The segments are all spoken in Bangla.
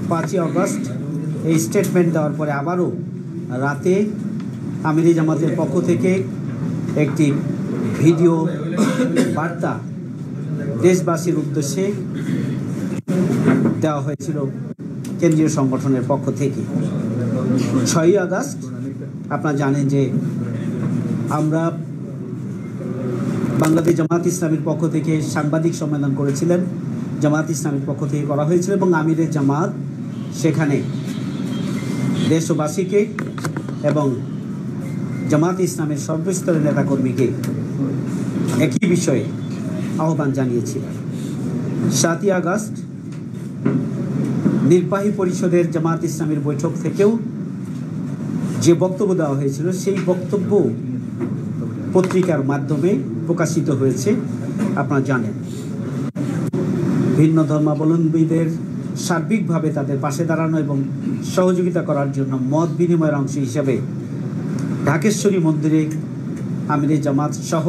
5ই আগস্ট এই স্টেটমেন্ট দেওয়ার পরে আবারও রাতে আমিরি জামাতের পক্ষ থেকে একটি ভিডিও বার্তা দেশবাসীর উদ্দেশ্যে দেওয়া হয়েছিল কেন্দ্রীয় সংগঠনের পক্ষ থেকে। 6ই আগস্ট আপনারা জানেন যে আমরা বাংলাদেশ জামাত ইসলামীর পক্ষ থেকে সাংবাদিক সম্মেলন করেছিলেন, জামাত ইসলামীর পক্ষ থেকে করা হয়েছিল এবং আমিরের জামাত সেখানে দেশবাসীকে এবং জামাত ইসলামের সর্বস্তরের নেতাকর্মীকে একই বিষয়ে আহ্বান জানিয়েছিলেন। 7ই আগস্ট নির্বাহী পরিষদের জামাত ইসলামের বৈঠক থেকেও যে বক্তব্য দেওয়া হয়েছিল সেই বক্তব্য পত্রিকার মাধ্যমে প্রকাশিত হয়েছে। আপনারা জানেন ভিন্ন ধর্মাবলম্বীদের সার্বিকভাবে তাদের পাশে দাঁড়ানো এবং সহযোগিতা করার জন্য মত বিনিময়ের অংশ হিসেবে ঢাকেশ্বরী মন্দিরে আমিরে জামাত সহ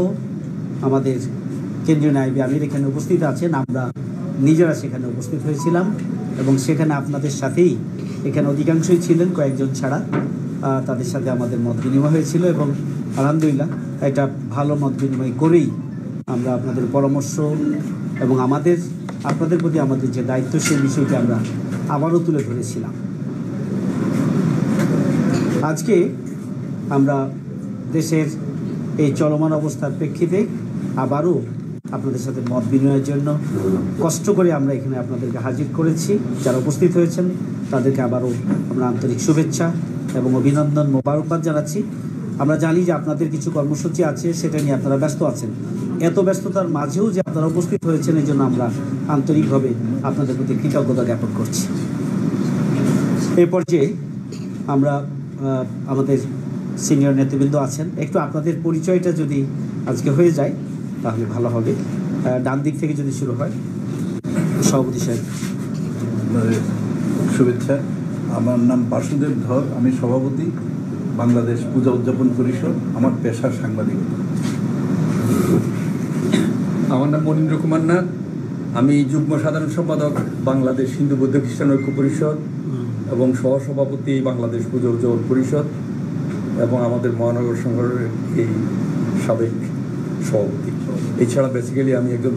আমাদের কেন্দ্রীয় নায়েবে আমির এখানে উপস্থিত আছেন, আমরা নিজেরা সেখানে উপস্থিত হয়েছিলাম এবং সেখানে আপনাদের সাথেই এখানে অধিকাংশই ছিলেন, কয়েকজন ছাড়া তাদের সাথে আমাদের মত বিনিময় হয়েছিল এবং আলহামদুলিল্লাহ এটা ভালো মত বিনিময় করেই আমরা আপনাদের পরামর্শ এবং আপনাদের প্রতি আমাদের যে দায়িত্ব সেই বিষয়টি আমরা আবারও তুলে ধরেছিলাম। আজকে আমরা দেশের এই চলমান অবস্থার প্রেক্ষিতে আবারও আপনাদের সাথে মত বিনিময়ের জন্য কষ্ট করে আমরা এখানে আপনাদেরকে হাজির করেছি। যারা উপস্থিত হয়েছেন তাদেরকে আবারও আমরা আন্তরিক শুভেচ্ছা এবং অভিনন্দন মোবারকবাদ জানাচ্ছি। আমরা জানি যে আপনাদের কিছু কর্মসূচি আছে, সেটা নিয়ে আপনারা ব্যস্ত আছেন। এত ব্যস্ততার মাঝেও যে আপনারা উপস্থিত হয়েছেন এই জন্য আমরা আন্তরিকভাবে আপনাদের প্রতি কৃতজ্ঞতা জ্ঞাপন করছি। এই পর্যায়ে আমরা আমাদের সিনিয়র নেতৃবৃন্দ আছেন, একটু আপনাদের পরিচয়টা যদি আজকে হয়ে যায় তাহলে ভালো হবে। ডান দিক থেকে যদি শুরু হয়, সভাপতি সাহেব। শুভেচ্ছা। আমার নাম বাসুদেব ধর, আমি সভাপতি বাংলাদেশ পূজা উদযাপন পরিষদ, আমার পেশার সাংবাদিক। আমার নাম মনীন্দ্র কুমার নাথ, আমি যুগ্ম সাধারণ সম্পাদক বাংলাদেশ হিন্দু বৌদ্ধ খ্রিস্টান ঐক্য পরিষদ এবং সহসভাপতি বাংলাদেশ পূজা উদযাপন পরিষদ এবং আমাদের মহানগর সংগঠনের এই সাবেক সভাপতি। এছাড়া বেসিক্যালি আমি একজন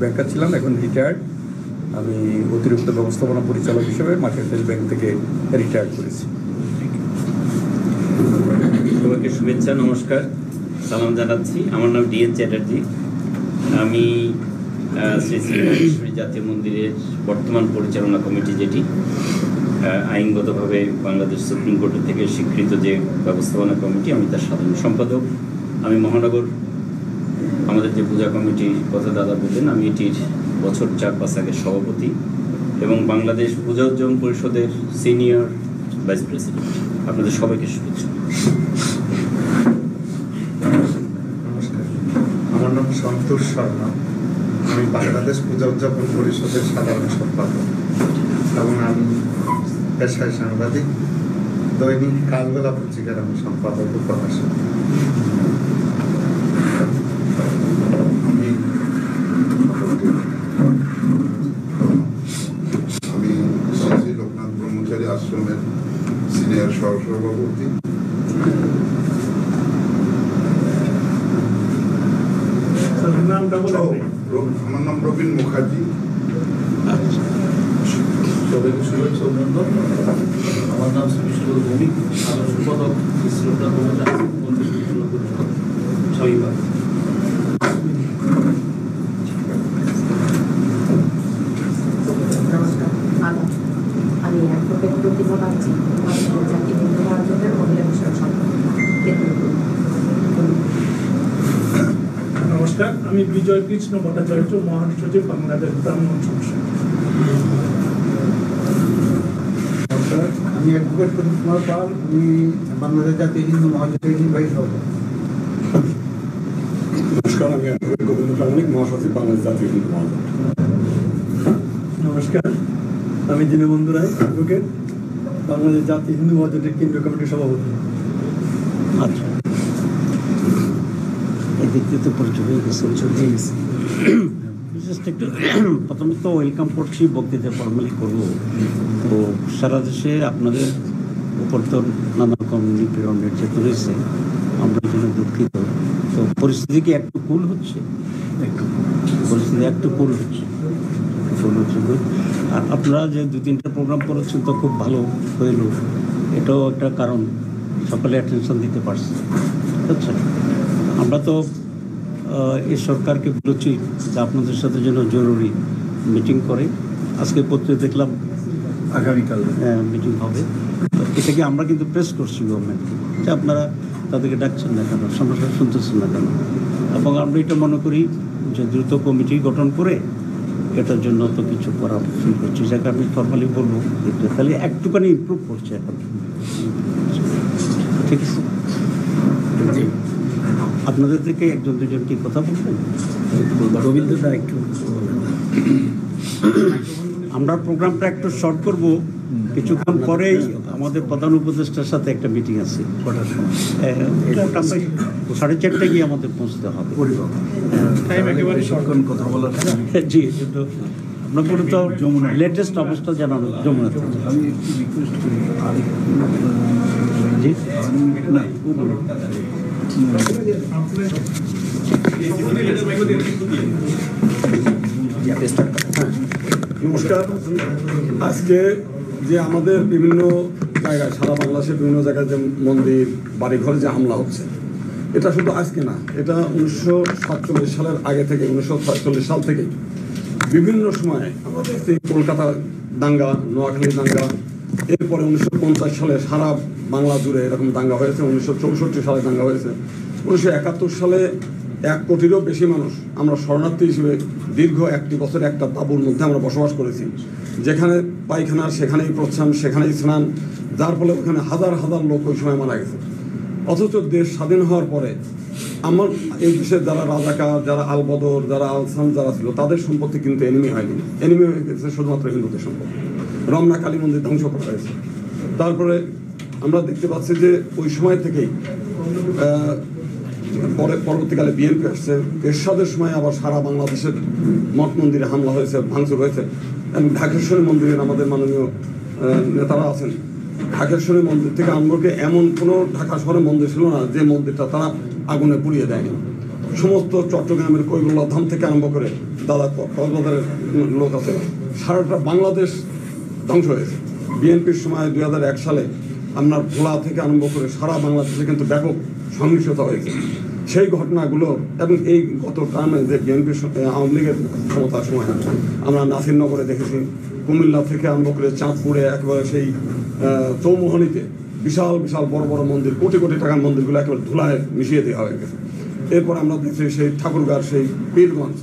ব্যাংকার ছিলাম, এখন রিটায়ার্ড। আমি অতিরিক্ত ব্যবস্থাপনা পরিচালক হিসেবে মার্কেন্টাইল ব্যাংক থেকে রিটায়ার্ড করেছি। সবাইকে শুভেচ্ছা, নমস্কার, সালাম জানাচ্ছি। আমার নাম ডিএন চ্যাটার্জি। আমি শ্রী শ্রী জাতীয় মন্দিরের বর্তমান পরিচালনা কমিটি, যেটি আইনগতভাবে বাংলাদেশ সুপ্রিম কোর্টের থেকে স্বীকৃত যে ব্যবস্থাপনা কমিটি, আমি তার সাধারণ সম্পাদক। আমি মহানগর আমাদের যে পূজা কমিটির কথা দাদা বললেন, আমি এটির বছর 4-5 আগের সভাপতি এবং বাংলাদেশ পূজা উদযাপন পরিষদের সিনিয়র ভাইস প্রেসিডেন্ট। আপনাদের সবাইকে শুভেচ্ছা। নমস্কার, আমার নাম সন্তোষ শর্মা, আমি বাংলাদেশ পূজা উদযাপন পরিষদের সাধারণ সম্পাদক এবং আমি পেশায় সাংবাদিক। দৈনিক কালবেলা পত্রিকার আমি সম্পাদক ও প্রকাশক। আমি শ্রী লোকনাথ ব্রহ্মচারী আশ্রমের সিনিয়র সহসভাপতি। আমার নাম রবীন মুখার্জি। সবাইকে শুভেচ্ছা অভিনন্দন। আমার নাম শ্রী বিষ্ণু ভৌমিক, সাধারণ সম্পাদক শ্রী লোকনাথ ব্রহ্মচারী ছয়বার। আমি অ্যাডভোকেট প্রতিভা বাগচি, জাতীয় হিন্দু মহাজোটের মহিলা বিষয়ক নমস্কার, আমি বিজয় কৃষ্ণ ভট্টাচার্য, মহাসচিব বাংলাদেশ ব্রাহ্মণ সংসদ। নমস্কার, আমি অ্যাডভোকেট প্রদীপ কুমার পাল, আমি বাংলাদেশ জাতীয় হিন্দু মহাজোটের নির্বাহী সভাপতি। নমস্কার, আমি অ্যাডভোকেট গোবিন্দ প্রামাণিক, মহাসচিব বাংলাদেশ জাতীয় হিন্দু মহাজোট। নমস্কার, আমি দীনবন্ধু রায়, অ্যাডভোকেট, বাংলাদেশ জাতীয় হিন্দু মহাজোটের কেন্দ্রীয় কমিটির সভাপতি। আচ্ছা, এই ব্যক্তিত্ব পরিচয় হয়ে গেছে। বিশেষ জাস্ট একটু প্রথমে তো ওয়েলকাম করছি, বক্তৃতা ফর্মালি করবো। তো সারা দেশে আপনাদের উপর তো নানা রকম নিপীড়ন নির্যাতন রয়েছে, আমরা এই জন্য দুঃখিত। তো পরিস্থিতি কি একটু কুল হচ্ছে? পরিস্থিতি একটু কুল হচ্ছে। আর আপনারা যে 2-3টা প্রোগ্রাম করেছেন তো খুব ভালো হইল, এটাও একটা কারণ, সকলে অ্যাটেনশন দিতে পারছে। আচ্ছা, আমরা তো এই সরকারকে বলেছি যে আপনাদের সাথে যেন জরুরি মিটিং করে। আজকে পত্রে দেখলাম আগামীকাল মিটিং হবে। তো এটাকে আমরা কিন্তু প্রেস করছি গভর্নমেন্টকে যে আপনারা তাদেরকে ডাকছেন না কেন, সমস্যা শুনতেছেন না কেন। এবং আমরা এটা মনে করি যে দ্রুত কমিটি গঠন করে এটার জন্য তো কিছু করা শুরু করছি, যাকে আমি ফর্মালি বলবো এটা তাহলে একটুখানি ইমপ্রুভ করছে এখন। ঠিক আছে, আপনাদের থেকে একজন দুজন কি কথা বলবেন? রবীন্দ্রদা একটু, আমরা প্রোগ্রামটা একটু শর্ট করব। কিছুক্ষণ পরেই আমাদের প্রধান উপদেষ্টার সাথে একটা মিটিং আছে। কটার সময়? 4:30 গিয়ে আমাদের পৌঁছতে হবে। কথা বলার জি, কিন্তু আমরা বলি তো যমুনা লেটেস্ট অবস্থা জানানো যমুনা থেকে। আমি একটু রিকোয়েস্ট করি, জি না নমস্কার। আজকে যে আমাদের বিভিন্ন জায়গায়, সারা বাংলাদেশের বিভিন্ন জায়গায় যে মন্দির বাড়িঘরে যে হামলা হচ্ছে, এটা শুধু আজকে না, এটা 1947 সালের আগে থেকে, 1946 সাল থেকে বিভিন্ন সময়ে আমরা দেখছি কলকাতা দাঙ্গা, নোয়াখালী দাঙ্গা, এরপরে 1950 সালে সারা বাংলা জুড়ে এরকম দাঙ্গা হয়েছে, 1964 সালে দাঙ্গা হয়েছে, 1971 সালে 1 কোটিরও বেশি মানুষ আমরা শরণার্থী হিসেবে দীর্ঘ 1 বছর একটা তাঁবুর মধ্যে আমরা বসবাস করেছি, যেখানে পায়খানা সেখানেই প্রস্রাব সেখানেই স্নান, যার ফলে ওখানে হাজার হাজার লোক ওই সময় মারা গেছে। অথচ দেশ স্বাধীন হওয়ার পরে আমার এই দেশের যারা রাজাকার, যারা আলবদর, যারা আলসান যারা ছিল, তাদের সম্পত্তি কিন্তু এনিমি হয়নি, এনিমি হয়ে গেছে শুধুমাত্র হিন্দুদের সম্পত্তি। রমনা কালী মন্দির ধ্বংস করা হয়েছে। তারপরে আমরা দেখতে পাচ্ছি যে ওই সময় থেকেই পরবর্তীকালে বিএনপি আসছে, এরশাদের সময় আবার সারা বাংলাদেশের মঠ মন্দিরে হামলা হয়েছে, ভাঙচুর হয়েছে। এবং ঢাকেশ্বরী মন্দিরের আমাদের মাননীয় নেতারা আছেন, ঢাকেশ্বরী মন্দির থেকে আরম্ভ করে এমন কোনো ঢাকা শহরের মন্দির ছিল না যে মন্দিরটা তারা আগুনে পুড়িয়ে দেয়নি। সমস্ত চট্টগ্রামের কৈবল্য ধাম থেকে আরম্ভ করে দাদা কক্সবাজারের লোক আছে, সারাটা বাংলাদেশ ধ্বংস হয়েছে। বিএনপির সময় 2001 সালে আপনার ভোলা থেকে আরম্ভ করে সারা বাংলাদেশে কিন্তু ব্যাপক সহিংসতা হয়েছে। সেই ঘটনাগুলো এবং এই গত টার্মে যে বিএনপি আওয়ামী লীগের ক্ষমতার সময় আমরা নাসিরনগরে দেখেছি, কুমিল্লা থেকে আরম্ভ করে চাঁদপুরে একেবারে সেই চৌমোহনীতে বিশাল বিশাল বড় বড় মন্দির, কোটি কোটি টাকার মন্দিরগুলো একেবারে ধুলায় মিশিয়ে দেওয়া হয়ে গেছে। এরপর আমরা দেখছি সেই ঠাকুরগাঁর সেই পীরগঞ্জ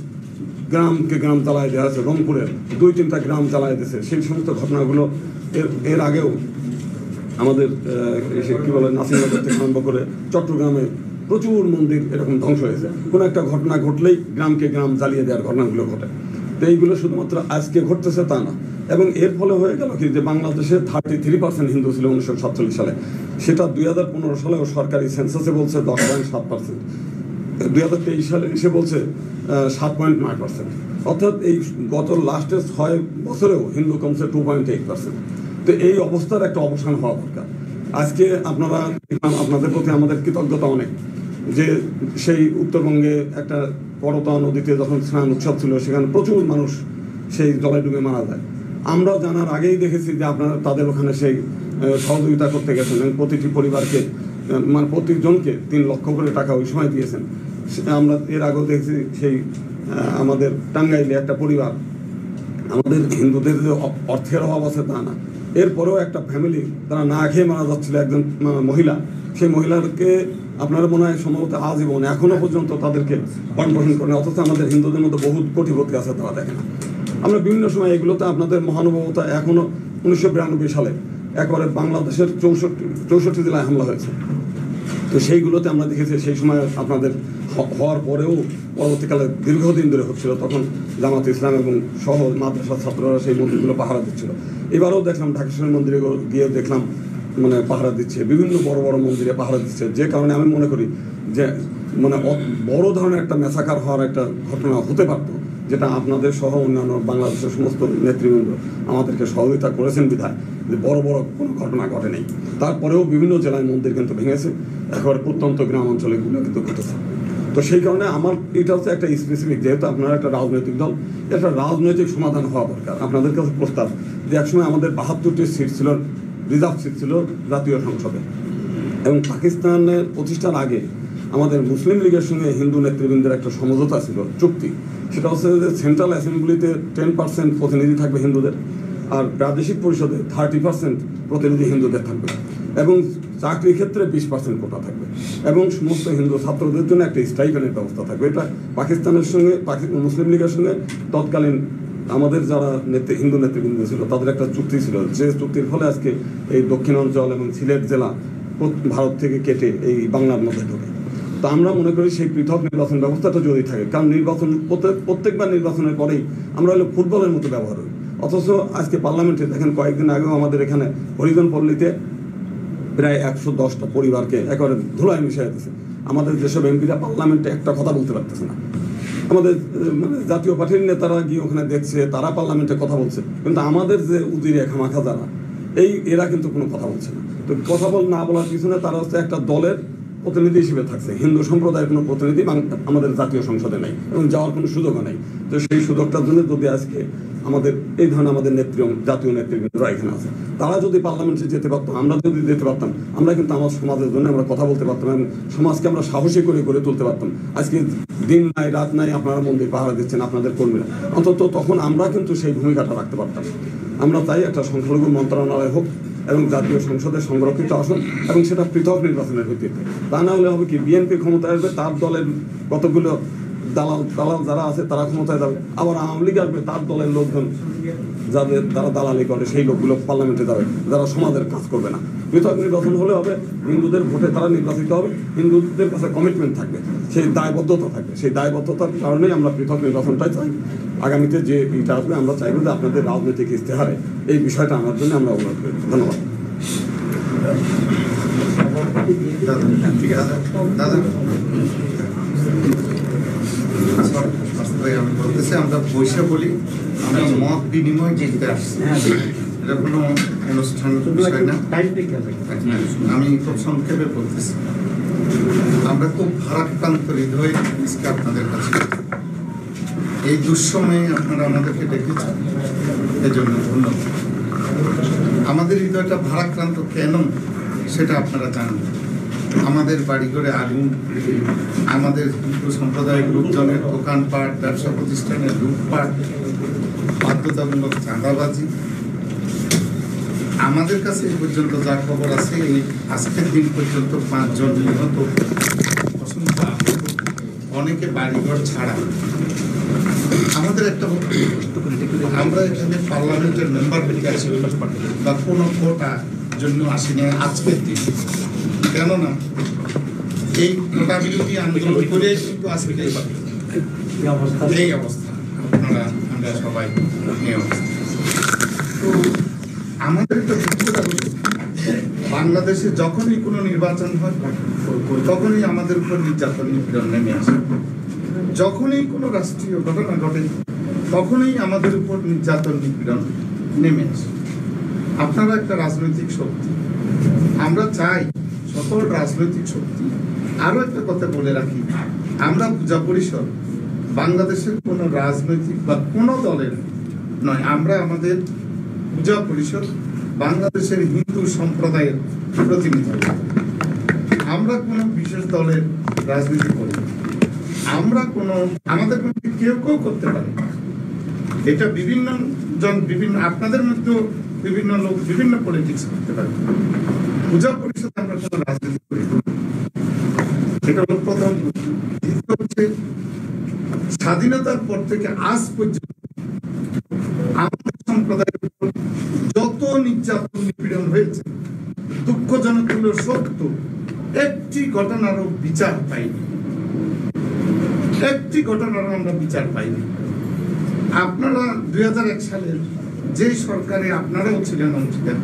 গ্রামকে গ্রাম জ্বালায় দেওয়া হয়েছে, রংপুরের 2-3টা গ্রাম জ্বালায় দিয়েছে। সেই সমস্ত ঘটনাগুলো এর আগেও আমাদের কী বলে নাসিরনগর থেকে আরম্ভ করে চট্টগ্রামে প্রচুর মন্দির এরকম ধ্বংস হয়েছে। কোনো একটা ঘটনা ঘটলেই গ্রামকে গ্রাম জ্বালিয়ে দেওয়ার ঘটনাগুলো ঘটে। তো এইগুলো শুধুমাত্র আজকে ঘটতেছে তা না। এবং এর ফলে হয়ে গেল কি যে বাংলাদেশে 33% হিন্দু ছিল 1947 সালে, সেটা 2015 সালেও সরকারি সেন্সাসে বলছে 10.7%, 2023 সালে এসে বলছে 7.9%। অর্থাৎ এই গত লাস্টের 6 বছরেও হিন্দু কমছে 2.8%। তো এই অবস্থার একটা অবসান হওয়া দরকার। আজকে আপনারা আপনাদের প্রতি আমাদের কৃতজ্ঞতা অনেক, যে সেই উত্তরবঙ্গে একটা করতোয়া নদীতে যখন স্নান উৎসব ছিল, সেখানে প্রচুর মানুষ সেই জলে ডুবে মারা যায়। আমরা জানার আগেই দেখেছি যে আপনারা তাদের ওখানে সেই সহযোগিতা করতে গেছেন এবং প্রতিটি পরিবারকে মানে প্রতিজনকে 3 লক্ষ করে টাকা ওই সময় দিয়েছেন। আমরা এর আগেও দেখেছি সেই আমাদের টাঙ্গাইলে একটা পরিবার, আমাদের হিন্দুদের যে অর্থের অভাব আছে তা না, এরপরেও একটা ফ্যামিলি তারা না খেয়ে মারা যাচ্ছিল, একজন মহিলা, সেই মহিলাকে আপনারা মনে হয় সম্ভবত আজীবন এখনও পর্যন্ত তাদেরকে পালন করেন, অথচ আমাদের হিন্দুদের মধ্যে বহুত কোটিপতি আছে, তারা দেখে না। আমরা বিভিন্ন সময় এগুলোতে আপনাদের মহানুভবতা এখনও 1992 সালে একবারে বাংলাদেশের 64 জেলায় হামলা হয়েছে। তো সেইগুলোতে আমরা দেখেছি সেই সময় আপনাদের হওয়ার পরেও পরবর্তীকালে দীর্ঘদিন ধরে হচ্ছিল, তখন জামাত ইসলাম এবং সহ মাদ্রাসার ছাত্ররা সেই মন্দিরগুলো পাহারা দিচ্ছিল। এবারেও দেখলাম ঢাকেশ্বরী মন্দিরে গিয়ে দেখলাম মানে পাহারা দিচ্ছে, বিভিন্ন বড় বড় মন্দিরে পাহারা দিচ্ছে, যে কারণে আমি মনে করি যে মানে বড় ধরনের একটা ম্যাসাকার হওয়ার একটা ঘটনা হতে পারতো যেটা আপনাদের সহ অন্যান্য বাংলাদেশের সমস্ত নেতৃবৃন্দ আমাদেরকে সহযোগিতা করেছেন বিধায় যে বড় বড় কোনো ঘটনা ঘটে নেই। তারপরেও বিভিন্ন জেলায় মন্দির কিন্তু ভেঙেছে, একেবারে প্রত্যন্ত গ্রাম অঞ্চলেগুলো কিন্তু ঘটেছে। তো সেই কারণে আমার এটা হচ্ছে একটা স্পেসিফিক, যেহেতু আপনারা একটা রাজনৈতিক দল, একটা রাজনৈতিক সমাধান হওয়া দরকার। আপনাদের কাছে প্রস্তাব যে একসময় আমাদের 72টি সিট ছিল, রিজার্ভ সিট ছিল জাতীয় সংসদে, এবং পাকিস্তানের প্রতিষ্ঠার আগে আমাদের মুসলিম লীগের সঙ্গে হিন্দু নেতৃবৃন্দের একটা সমঝোতা ছিল, চুক্তি। সেটা হচ্ছে যে সেন্ট্রাল অ্যাসেম্বলিতে 10% প্রতিনিধি থাকবে হিন্দুদের, আর প্রাদেশিক পরিষদে 30% প্রতিনিধি হিন্দুদের থাকবে, এবং চাকরির ক্ষেত্রে 20% কোটা থাকবে, এবং সমস্ত হিন্দু ছাত্রদের জন্য একটা স্টাইপেন্ডের ব্যবস্থা থাকবে। এটা পাকিস্তানের সঙ্গে মুসলিম লীগের সঙ্গে তৎকালীন আমাদের যারা হিন্দু নেতৃবৃন্দ ছিল তাদের একটা চুক্তি ছিল, যে চুক্তির ফলে আজকে এই দক্ষিণাঞ্চল এবং সিলেট জেলা ভারত থেকে কেটে এই বাংলার মধ্যে ঢোকে। তো আমরা মনে করি সেই পৃথক নির্বাচন ব্যবস্থাটা যদি থাকে, কারণ নির্বাচন প্রত্যেকবার নির্বাচনের পরেই আমরা হলো ফুটবলের মতো ব্যবহার করি। অথচ আজকে পার্লামেন্টে দেখেন, কয়েকদিন আগেও আমাদের এখানে হরিজন পল্লীতে প্রায় 110টা পরিবারকে একেবারে ধুলায় মিশে যেতেছে। আমাদের যেসব এমপিরা পার্লামেন্টে একটা কথা বলতে পারতেছে না, আমাদের মানে জাতীয় পার্টির নেতারা গিয়ে ওখানে দেখছে, তারা পার্লামেন্টে কথা বলছে, কিন্তু আমাদের যে উজিরে খামাখা যারা এরা কিন্তু কোনো কথা বলছে না। তো কথা না বলার পিছনে তারা হচ্ছে একটা দলের প্রতিনিধি হিসেবে থাকছে। হিন্দু সম্প্রদায়ের কোনো প্রতিনিধি আমাদের জাতীয় সংসদে নাই এবং যাওয়ার কোনো সুযোগও নেই। তো সেই সুযোগটার জন্য যদি আজকে আমাদের এই ধরনের আমাদের জাতীয় নেতৃবৃন্দরা এখানে আছে, তারা যদি পার্লামেন্টে যেতে পারতো, আমরা যদি যেতে পারতাম, আমরা কিন্তু আমার সমাজের জন্য আমরা কথা বলতে পারতাম এবং সমাজকে আমরা সাহসী করে গড়ে তুলতে পারতাম। আজকে দিন নাই রাত নাই আপনারা মন্দির পাহারা দিচ্ছেন আপনাদের কর্মীরা, অন্তত তখন আমরা কিন্তু সেই ভূমিকাটা রাখতে পারতাম। আমরা তাই একটা সংখ্যালঘু মন্ত্রণালয় হোক এবং জাতীয় সংসদের সংরক্ষিত আসন, এবং সেটা পৃথক নির্বাচনের ভিত্তিতে। তা না হলে হবে কি, বিএনপি ক্ষমতায় আসবে, তার দলের কতগুলো দালাল যারা আছে তারা ক্ষমতায় যাবে, আবার আওয়ামী লীগ আসবে, তার দলের লোকজন যাদের তারা দালালি করে সেই লোকগুলো পার্লামেন্টে যাবে, যারা সমাজের কাজ করবে না। পৃথক নির্বাচন হলে হবে, হিন্দুদের ভোটে তারা নির্বাচিত হবে, হিন্দুদের কাছে কমিটমেন্ট থাকবে, সেই দায়বদ্ধতা থাকবে। সেই দায়বদ্ধতার কারণেই আমরা পৃথক নির্বাচনটাই চাই। আগামীতে যে এটা আসবে আমরা চাইব যে আপনাদের রাজনৈতিক ইশতেহারে এই বিষয়টা আনার জন্য আমরা অনুরোধ করি। ধন্যবাদ। আমি বলতেছি, আমরা বসে বলি, আমরা মত বিনিময় জিততে আসছি, এটা কোনো অনুষ্ঠান বিষয় না। আমি খুব সংক্ষেপে বলতেছি, আমরা খুব ভারাক্রান্ত হৃদয় আপনাদের কাছে। এই দুঃসময়ে আপনারা আমাদেরকে ডেকেছেন, এজন্য ধন্যবাদ। আমাদের হৃদয়টা ভারাক্রান্ত কেন সেটা আপনারা জানেন। আমাদের বাড়িঘরে আগুন, আমাদের হিন্দু সম্প্রদায়ের লোকজনের দোকানপাট, ব্যবসা প্রতিষ্ঠানের লুটপাট, বাধ্যতামূলক চাঁদাবাজি। আমাদের কাছে এই পর্যন্ত যা খবর আছে, এই আজকের দিন পর্যন্ত 5 জন নিহত, অসংখ্য আহত, অনেকে বাড়িঘর ছাড়া। আমাদের একটা আমরা এখানে পার্লামেন্টের মেম্বার বা কোনো কোটা জন্য আসিনি আজকের দিন, কেননা এই কোটা বিরোধী আন্দোলন করে কিন্তু আজকে এই অবস্থা, আপনারা আমরা সবাই এই অবস্থা। তো আমাদের একটা ভিত্তিটা হল, বাংলাদেশে যখনই কোনো নির্বাচন হয় তখনই আমাদের উপর নির্যাতন নিপীড়ন নেমে আসে। যখনই কোনো রাষ্ট্রীয় ঘটনা ঘটে তখনই আমাদের উপর নির্যাতন নিপীড়ন নেমে আসে। আপনারা একটা রাজনৈতিক শক্তি, আমরা চাই সকল রাজনৈতিক শক্তি। আরো একটা কথা বলে রাখি, আমরা পূজা পরিষদ বাংলাদেশের কোনো রাজনৈতিক বা কোনো দলের নয়। আমরা আমাদের পূজা পরিষদ বাংলাদেশের হিন্দু সম্প্রদায়ের প্রতিনিধি। আমরা কোনো বিশেষ দলের রাজনীতি করি, আমরা কোনো আমাদের মধ্যে কেউ করতে পারে। এটা বিভিন্ন জন বিভিন্ন, আপনাদের মধ্যে বিভিন্ন লোক বিভিন্ন পলিটিক্স করতে পারে। পূজা পরিষদ আমরা কোনো রাজনীতি করি, এটা হল প্রথম। দ্বিতীয় হচ্ছে, স্বাধীনতার পর থেকে আজ পর্যন্ত আমাদের সম্প্রদায়ের উপর যত নির্যাতন নিপীড়ন হয়েছে, দুঃখজনক হলেও সত্য, একটি ঘটনারও বিচার পাইনি, একটি ঘটনারও আমরা বিচার পাইনি। আপনারা 2001 সালের যে সরকারে আপনারাও ছিলেন অংশীদার,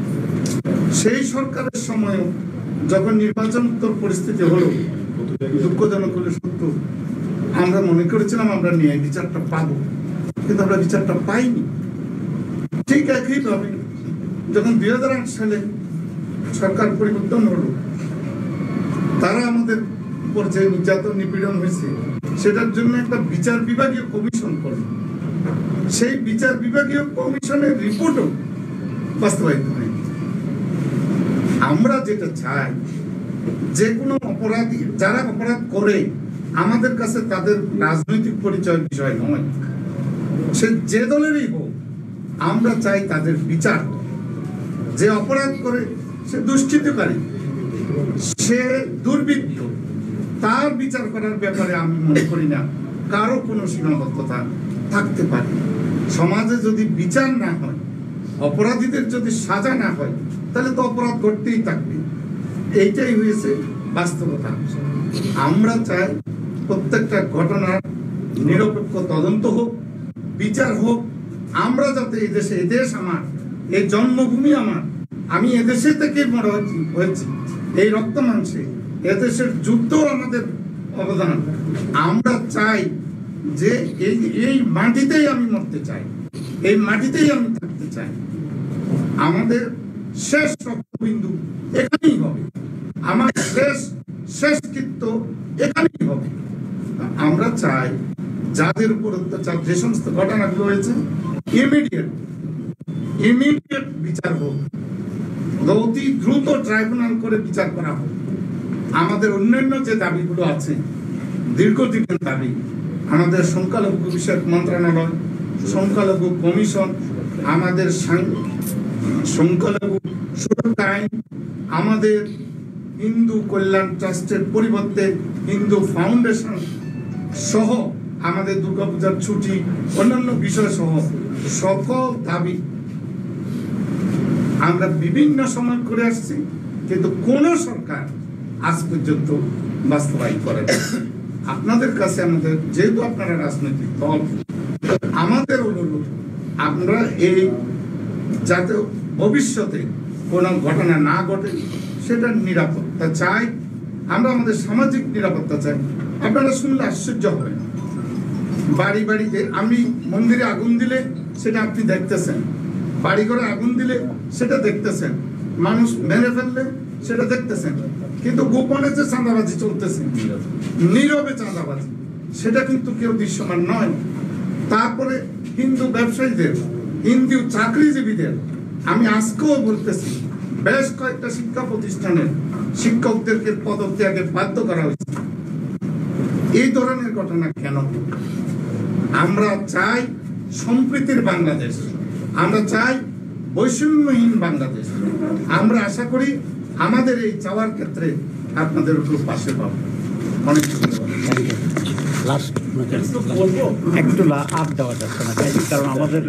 সেই সরকারের সময়ও যখন নির্বাচনোত্তর পরিস্থিতি হলো, দুঃখজনক হলে সত্য, আমরা মনে করেছিলাম আমরা ন্যায় বিচারটা পাবো, কিন্তু আমরা বিচারটা পাইনি। ঠিক একইভাবে যখন 2008 সালে সরকার পরিবর্তন হলো, তারা আমাদের উপর যে নির্যাতন নিপীড়ন হয়েছে সেটার জন্য একটা বিচার বিভাগীয় কমিশন করলো। সেই বিচার বিভাগীয় কমিশনের রিপোর্টও বাস্তবায়িত হয়। আমরা যেটা চাই, যে কোনো অপরাধী যারা অপরাধ করে আমাদের কাছে তাদের রাজনৈতিক পরিচয় বিষয় নয়, সে যে দলেরই হোক, আমরা চাই তাদের বিচার। যে অপরাধ করে সে দুষ্কৃতকারী, সে দুর্বৃত্ত, তার বিচার করার ব্যাপারে আমি মনে করি না কারো কোনো সীমাবদ্ধতা থাকতে পারে। সমাজে যদি বিচার না হয়, অপরাধীদের যদি সাজা না হয়, তাহলে তো অপরাধ ঘটতেই থাকবে। এইটাই হয়েছে বাস্তবতা। আমরা চাই প্রত্যেকটা ঘটনার নিরপেক্ষ তদন্ত হোক, বিচার হোক। আমরা যাতে এই দেশে, এই দেশ আমার, এই জন্মভূমি আমার, আমি এদেশে থেকে বড় হয়েছি, এই রক্ত মাংসে, এদেশের যুদ্ধ আমাদের অবদান। আমরা চাই যে এই মাটিতেই আমি মরতে চাই, এই মাটিতেই আমি থাকতে চাই। আমাদের শেষ রক্তবিন্দু এখানেই হবে, আমার শেষ কৃত্য এখানেই হবে। আমরা চাই যাদের উপর অত্যাচার, যে সমস্ত ঘটনাগুলো হয়েছে, ইমিডিয়েট বিচার হোক, অতি দ্রুত ট্রাইব্যুনাল করে বিচার করা হোক। আমাদের অন্যান্য যে দাবিগুলো আছে, দীর্ঘদিনের দাবি, আমাদের সংখ্যালঘু বিষয়ক মন্ত্রণালয়, সংখ্যালঘু কমিশন, আমাদের সংখ্যালঘু সুরক্ষা আইন, আমাদের হিন্দু কল্যাণ ট্রাস্টের পরিবর্তে হিন্দু ফাউন্ডেশন সহ আমাদের দুর্গাপূজার ছুটি, অন্যান্য বিষয় সহ সকল দাবি আমরা বিভিন্ন সময় করে আসছি, কিন্তু কোন সরকার আজ পর্যন্ত বাস্তবায়ন করে না। আপনাদের কাছে আমাদের, যেহেতু আপনারা রাজনৈতিক দল, আমাদের অনুরোধ, আমরা এই যাতে ভবিষ্যতে কোনো ঘটনা না ঘটে সেটার নিরাপত্তা চাই। আমরা আমাদের সামাজিক নিরাপত্তা চাই। আপনারা শুনলে আশ্চর্য হবেন, বাড়ি বাড়িতে আমি মন্দিরে আগুন দিলে সেটা আপনি দেখতেছেন, বাড়িঘরে আগুন দিলে সেটা দেখতেছেন, মানুষ মেরে ফেললে সেটা দেখতেছেন, কিন্তু গোপনে যে চাঁদাবাজি চলতেছে, নীরবে চাঁদাবাজি, সেটা কিন্তু কেউ দৃশ্যমান নয়। তারপরে হিন্দু ব্যবসায়ীদের, হিন্দু চাকরিজীবীদের আমি আজকেও বলতেছি, বেশ কয়েকটা শিক্ষা প্রতিষ্ঠানের শিক্ষকদেরকে পদত্যাগে বাধ্য করা হয়েছে। এই ধরনের ঘটনা কেন? আমরা চাই সম্প্রীতির বাংলাদেশ, আমরা চাই বৈষম্যহীন বাংলাদেশ। আমরা আশা করি আমাদের এই চাওয়ার ক্ষেত্রে আপনাদের উপর পাশে পাবো। অনেক একটু আপ দেওয়া যাচ্ছে না, কারণ আমাদের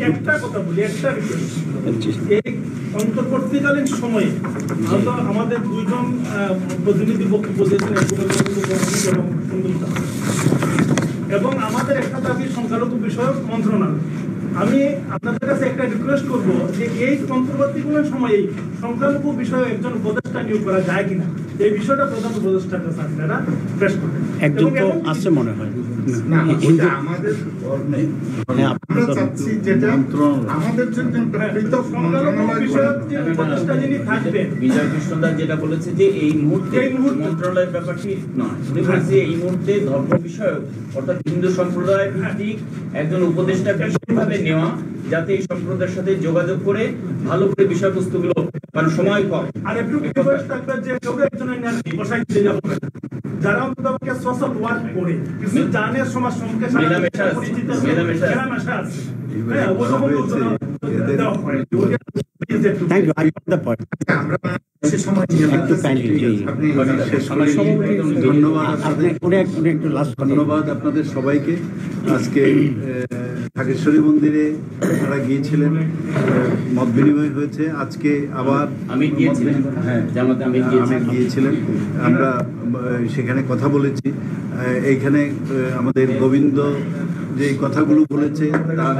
একটা কথা বলি, একটা বিষয়, এই অন্তর্বর্তীকালীন সময়ে আমাদের দুইজন প্রতিনিধি বক্তব্য দিয়েছেন, এবং আমাদের একটা দাবি সংখ্যালঘু বিষয়ক মন্ত্রণালয়। আমি আপনাদের কাছে একটা রিকোয়েস্ট করব যে এই অন্তর্বর্তীকালীন সময়ে সংখ্যালঘু বিষয়ে একজন উপদেষ্টা নিয়োগ করা যায় কিনা, এই বিষয়টা প্রধান উপদেষ্টার কাছে আপনারা প্রেস করবেন। একজন তো আছে মনে হয় না, এটা আমাদের ধর্মে আমরা চাচ্ছি যেটা আমাদের জন্য একটা পৃথক মন্ত্রণালয় বিষয়ক যে উপদেষ্টা যিনি থাকবেন, বিজয় কৃষ্ণদাস যেটা বলেছে যে এই মুহূর্তে মন্ত্রণালয়ের ব্যাপারটি নয়, উনি বলছে এই মুহূর্তে ধর্ম বিষয়ক অর্থাৎ হিন্দু সম্প্রদায় ভিত্তিক একজন উপদেষ্টা বিশেষভাবে নেওয়া, যাতে এই সম্প্রদায়ের সাথে যোগাযোগ করে ভালো করে বিষয়বস্তুগুলো, কারণ সময় কম। আর একটু রিকোয়েস্ট থাকবে যে কেউ একজনের বসাই দিতে যাবো, যারা অন্তত আমাকে সোশ্যাল ওয়ার্ক করে কিছু জানে, সমাজ সম্পর্কে পরিচিত, মেলামেশা আছে। হ্যাঁ, থ্যাংক ইউ। আমরা সে সময় ধন্যবাদ আপনাদের সবাইকে। আজকে ঢাকেশ্বরী মন্দিরে আপনারা গিয়েছিলেন, মত বিনিময় হয়েছে। আজকে আবার আমি গিয়েছিলেন, গিয়েছিলেন, আমরা সেখানে কথা বলেছি। এইখানে আমাদের গোবিন্দ যে কথাগুলো বলেছে তার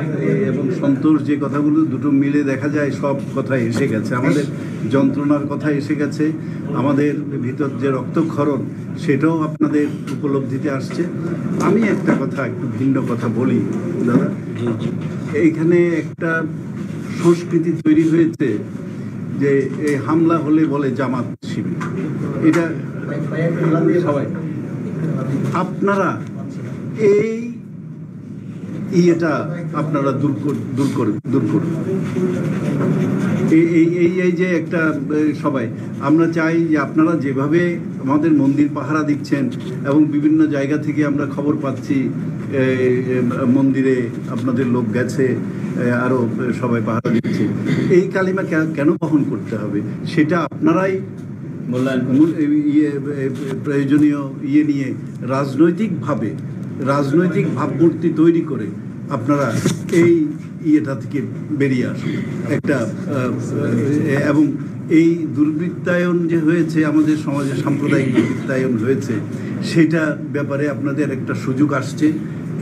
এবং সন্তোষ যে কথাগুলো দুটো মিলে দেখা যায় সব কথাই এসে গেছে। আমাদের যন্ত্রণার কথা এসে গেছে, আমাদের ভিতর যে রক্তক্ষরণ সেটাও আপনাদের উপলব্ধিতে আসছে। আমি একটা কথা, একটু ভিন্ন কথা বলি দাদা। এইখানে একটা সংস্কৃতি তৈরি হয়েছে যে এই হামলা হলে বলে জামাত শিবির, এটা সবাই আপনারা এই ইয়েটা আপনারা দূর করুন। এই যে একটা সবাই আমরা চাই যে আপনারা যেভাবে আমাদের মন্দির পাহারা দিচ্ছেন এবং বিভিন্ন জায়গা থেকে আমরা খবর পাচ্ছি মন্দিরে আপনাদের লোক গেছে, আরও সবাই পাহারা দিচ্ছে, এই কালিমা কেন বহন করতে হবে সেটা আপনারাই প্রয়োজনীয় ইয়ে নিয়ে রাজনৈতিক ভাবমূর্তি তৈরি করে আপনারা এই ইয়েটা থেকে বেরিয়ে আসুন একটা। এবং এই দুর্বৃত্তায়ন যে হয়েছে আমাদের সমাজে, সাম্প্রদায়িক দুর্বৃত্তায়ন হয়েছে, সেটা ব্যাপারে আপনাদের একটা সুযোগ আসছে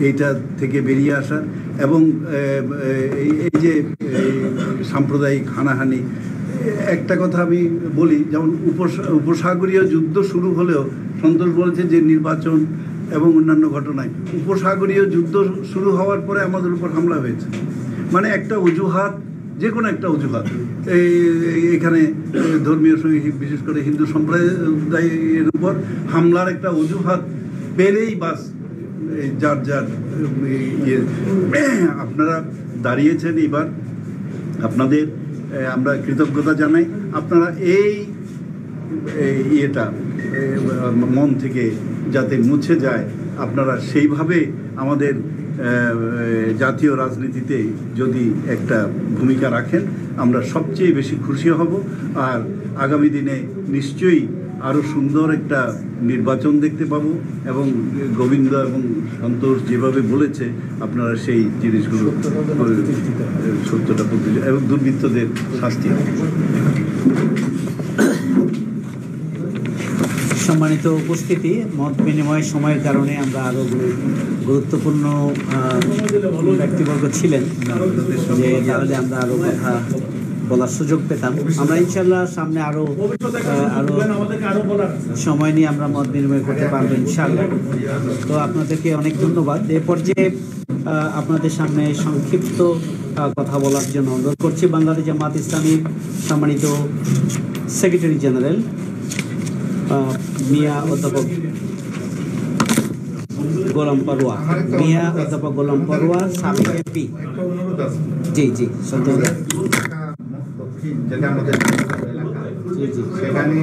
এইটা থেকে বেরিয়ে আসা। এবং এই যে সাম্প্রদায়িক হানাহানি, একটা কথা আমি বলি, যেমন উপসাগরীয় যুদ্ধ শুরু হলেও সন্তোষ বলেছে যে নির্বাচন এবং অন্যান্য ঘটনায় উপসাগরীয় যুদ্ধ শুরু হওয়ার পরে আমাদের উপর হামলা হয়েছে। মানে একটা অজুহাত, যে কোনো একটা অজুহাত, এখানে ধর্মীয় সঙ্গে বিশেষ করে হিন্দু সম্প্রদায়ের উপর হামলার একটা অজুহাত পেলেই বাস যার আপনারা দাঁড়িয়েছেন। এবার আপনাদের আমরা কৃতজ্ঞতা জানাই। আপনারা এই ইয়েটা মন থেকে যাতে মুছে যায়, আপনারা সেইভাবে আমাদের জাতীয় রাজনীতিতে যদি একটা ভূমিকা রাখেন, আমরা সবচেয়ে বেশি খুশি হব। আর আগামী দিনে নিশ্চয়ই আরও সুন্দর একটা নির্বাচন দেখতে পাবো এবং গোবিন্দ এবং সন্তোষ যেভাবে বলেছে আপনারা সেই জিনিসগুলো সত্যটা এবং দুর্বৃত্তদের শাস্তি। সম্মানিত উপস্থিতি, মত বিনিময় সময়ের কারণে আমরা আরও গুরুত্বপূর্ণ ব্যক্তিবর্গ ছিলেন যে তাহলে আমরা আরও কথা বলার সুযোগ পেতাম। আমরা ইনশাল্লাহ সামনে আরও সময় নিয়ে আমরা মত বিনিময় করতে পারবো ইনশাল্লাহ। তো আপনাদেরকে অনেক ধন্যবাদ। এ পর্যায়ে আপনাদের সামনে সংক্ষিপ্ত কথা বলার জন্য অনুরোধ করছি বাংলাদেশ জামাত ইসলামীর সম্মানিত সেক্রেটারি জেনারেল মিয়া অধ্যাপক গোলাম পরোয়া, সাবেক এমপি। জি জি যেটা আমাদের সেখানে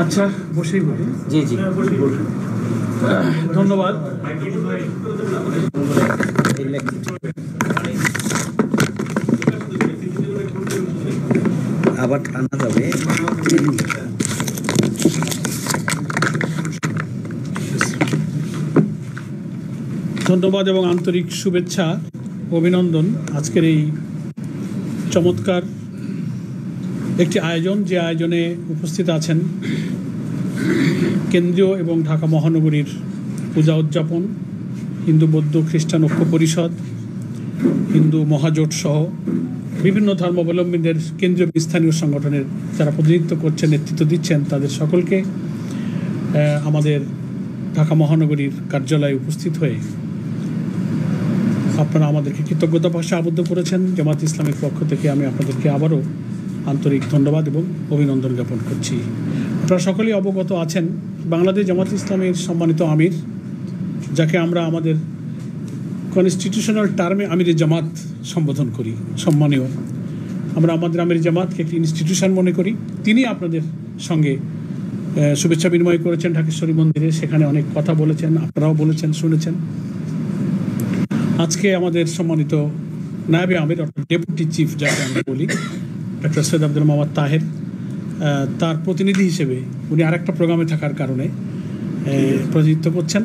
আচ্ছা, বসেই বলি। জি জি ধন্যবাদ। আবার ঠান্ডা যাবে। ধন্যবাদ এবং আন্তরিক শুভেচ্ছা, অভিনন্দন। আজকের এই চমৎকার একটি আয়োজন, যে আয়োজনে উপস্থিত আছেন কেন্দ্রীয় এবং ঢাকা মহানগরীর পূজা উদযাপন, হিন্দু বৌদ্ধ খ্রিস্টান ঐক্য পরিষদ, হিন্দু মহাজোট সহ বিভিন্ন ধর্মাবলম্বীদের কেন্দ্রীয় স্থানীয় সংগঠনের যারা প্রতিনিধিত্ব করছেন, নেতৃত্ব দিচ্ছেন, তাদের সকলকে আমাদের ঢাকা মহানগরীর কার্যালয়ে উপস্থিত হয়ে আপনারা আমাদেরকে কৃতজ্ঞতা ভাষা আবদ্ধ করেছেন। জামাত ইসলামের পক্ষ থেকে আমি আপনাদেরকে আবারও আন্তরিক ধন্যবাদ এবং অভিনন্দন জ্ঞাপন করছি। আপনারা সকলেই অবগত আছেন, বাংলাদেশ জামাত ইসলামের সম্মানিত আমির, যাকে আমরা আমাদের কনস্টিটিউশনাল টার্মে আমিরে জামাত সম্বোধন করি, সম্মানীয়, আমরা আমাদের আমির জামাতকে একটি ইনস্টিটিউশন মনে করি। তিনি আপনাদের সঙ্গে শুভেচ্ছা বিনিময় করেছেন ঢাকেশ্বরী মন্দিরে, সেখানে অনেক কথা বলেছেন, আপনারাও বলেছেন, শুনেছেন। আজকে আমাদের সম্মানিত নায়েবে আমির অর্থাৎ ডেপুটি চিফ যাকে আমরা বলি, ডক্টর সৈয়দ আব্দুল মোহাম্মদ তাহের, তার প্রতিনিধি হিসেবে উনি আরেকটা প্রোগ্রামে থাকার কারণে প্রতিনিধিত্ব করছেন।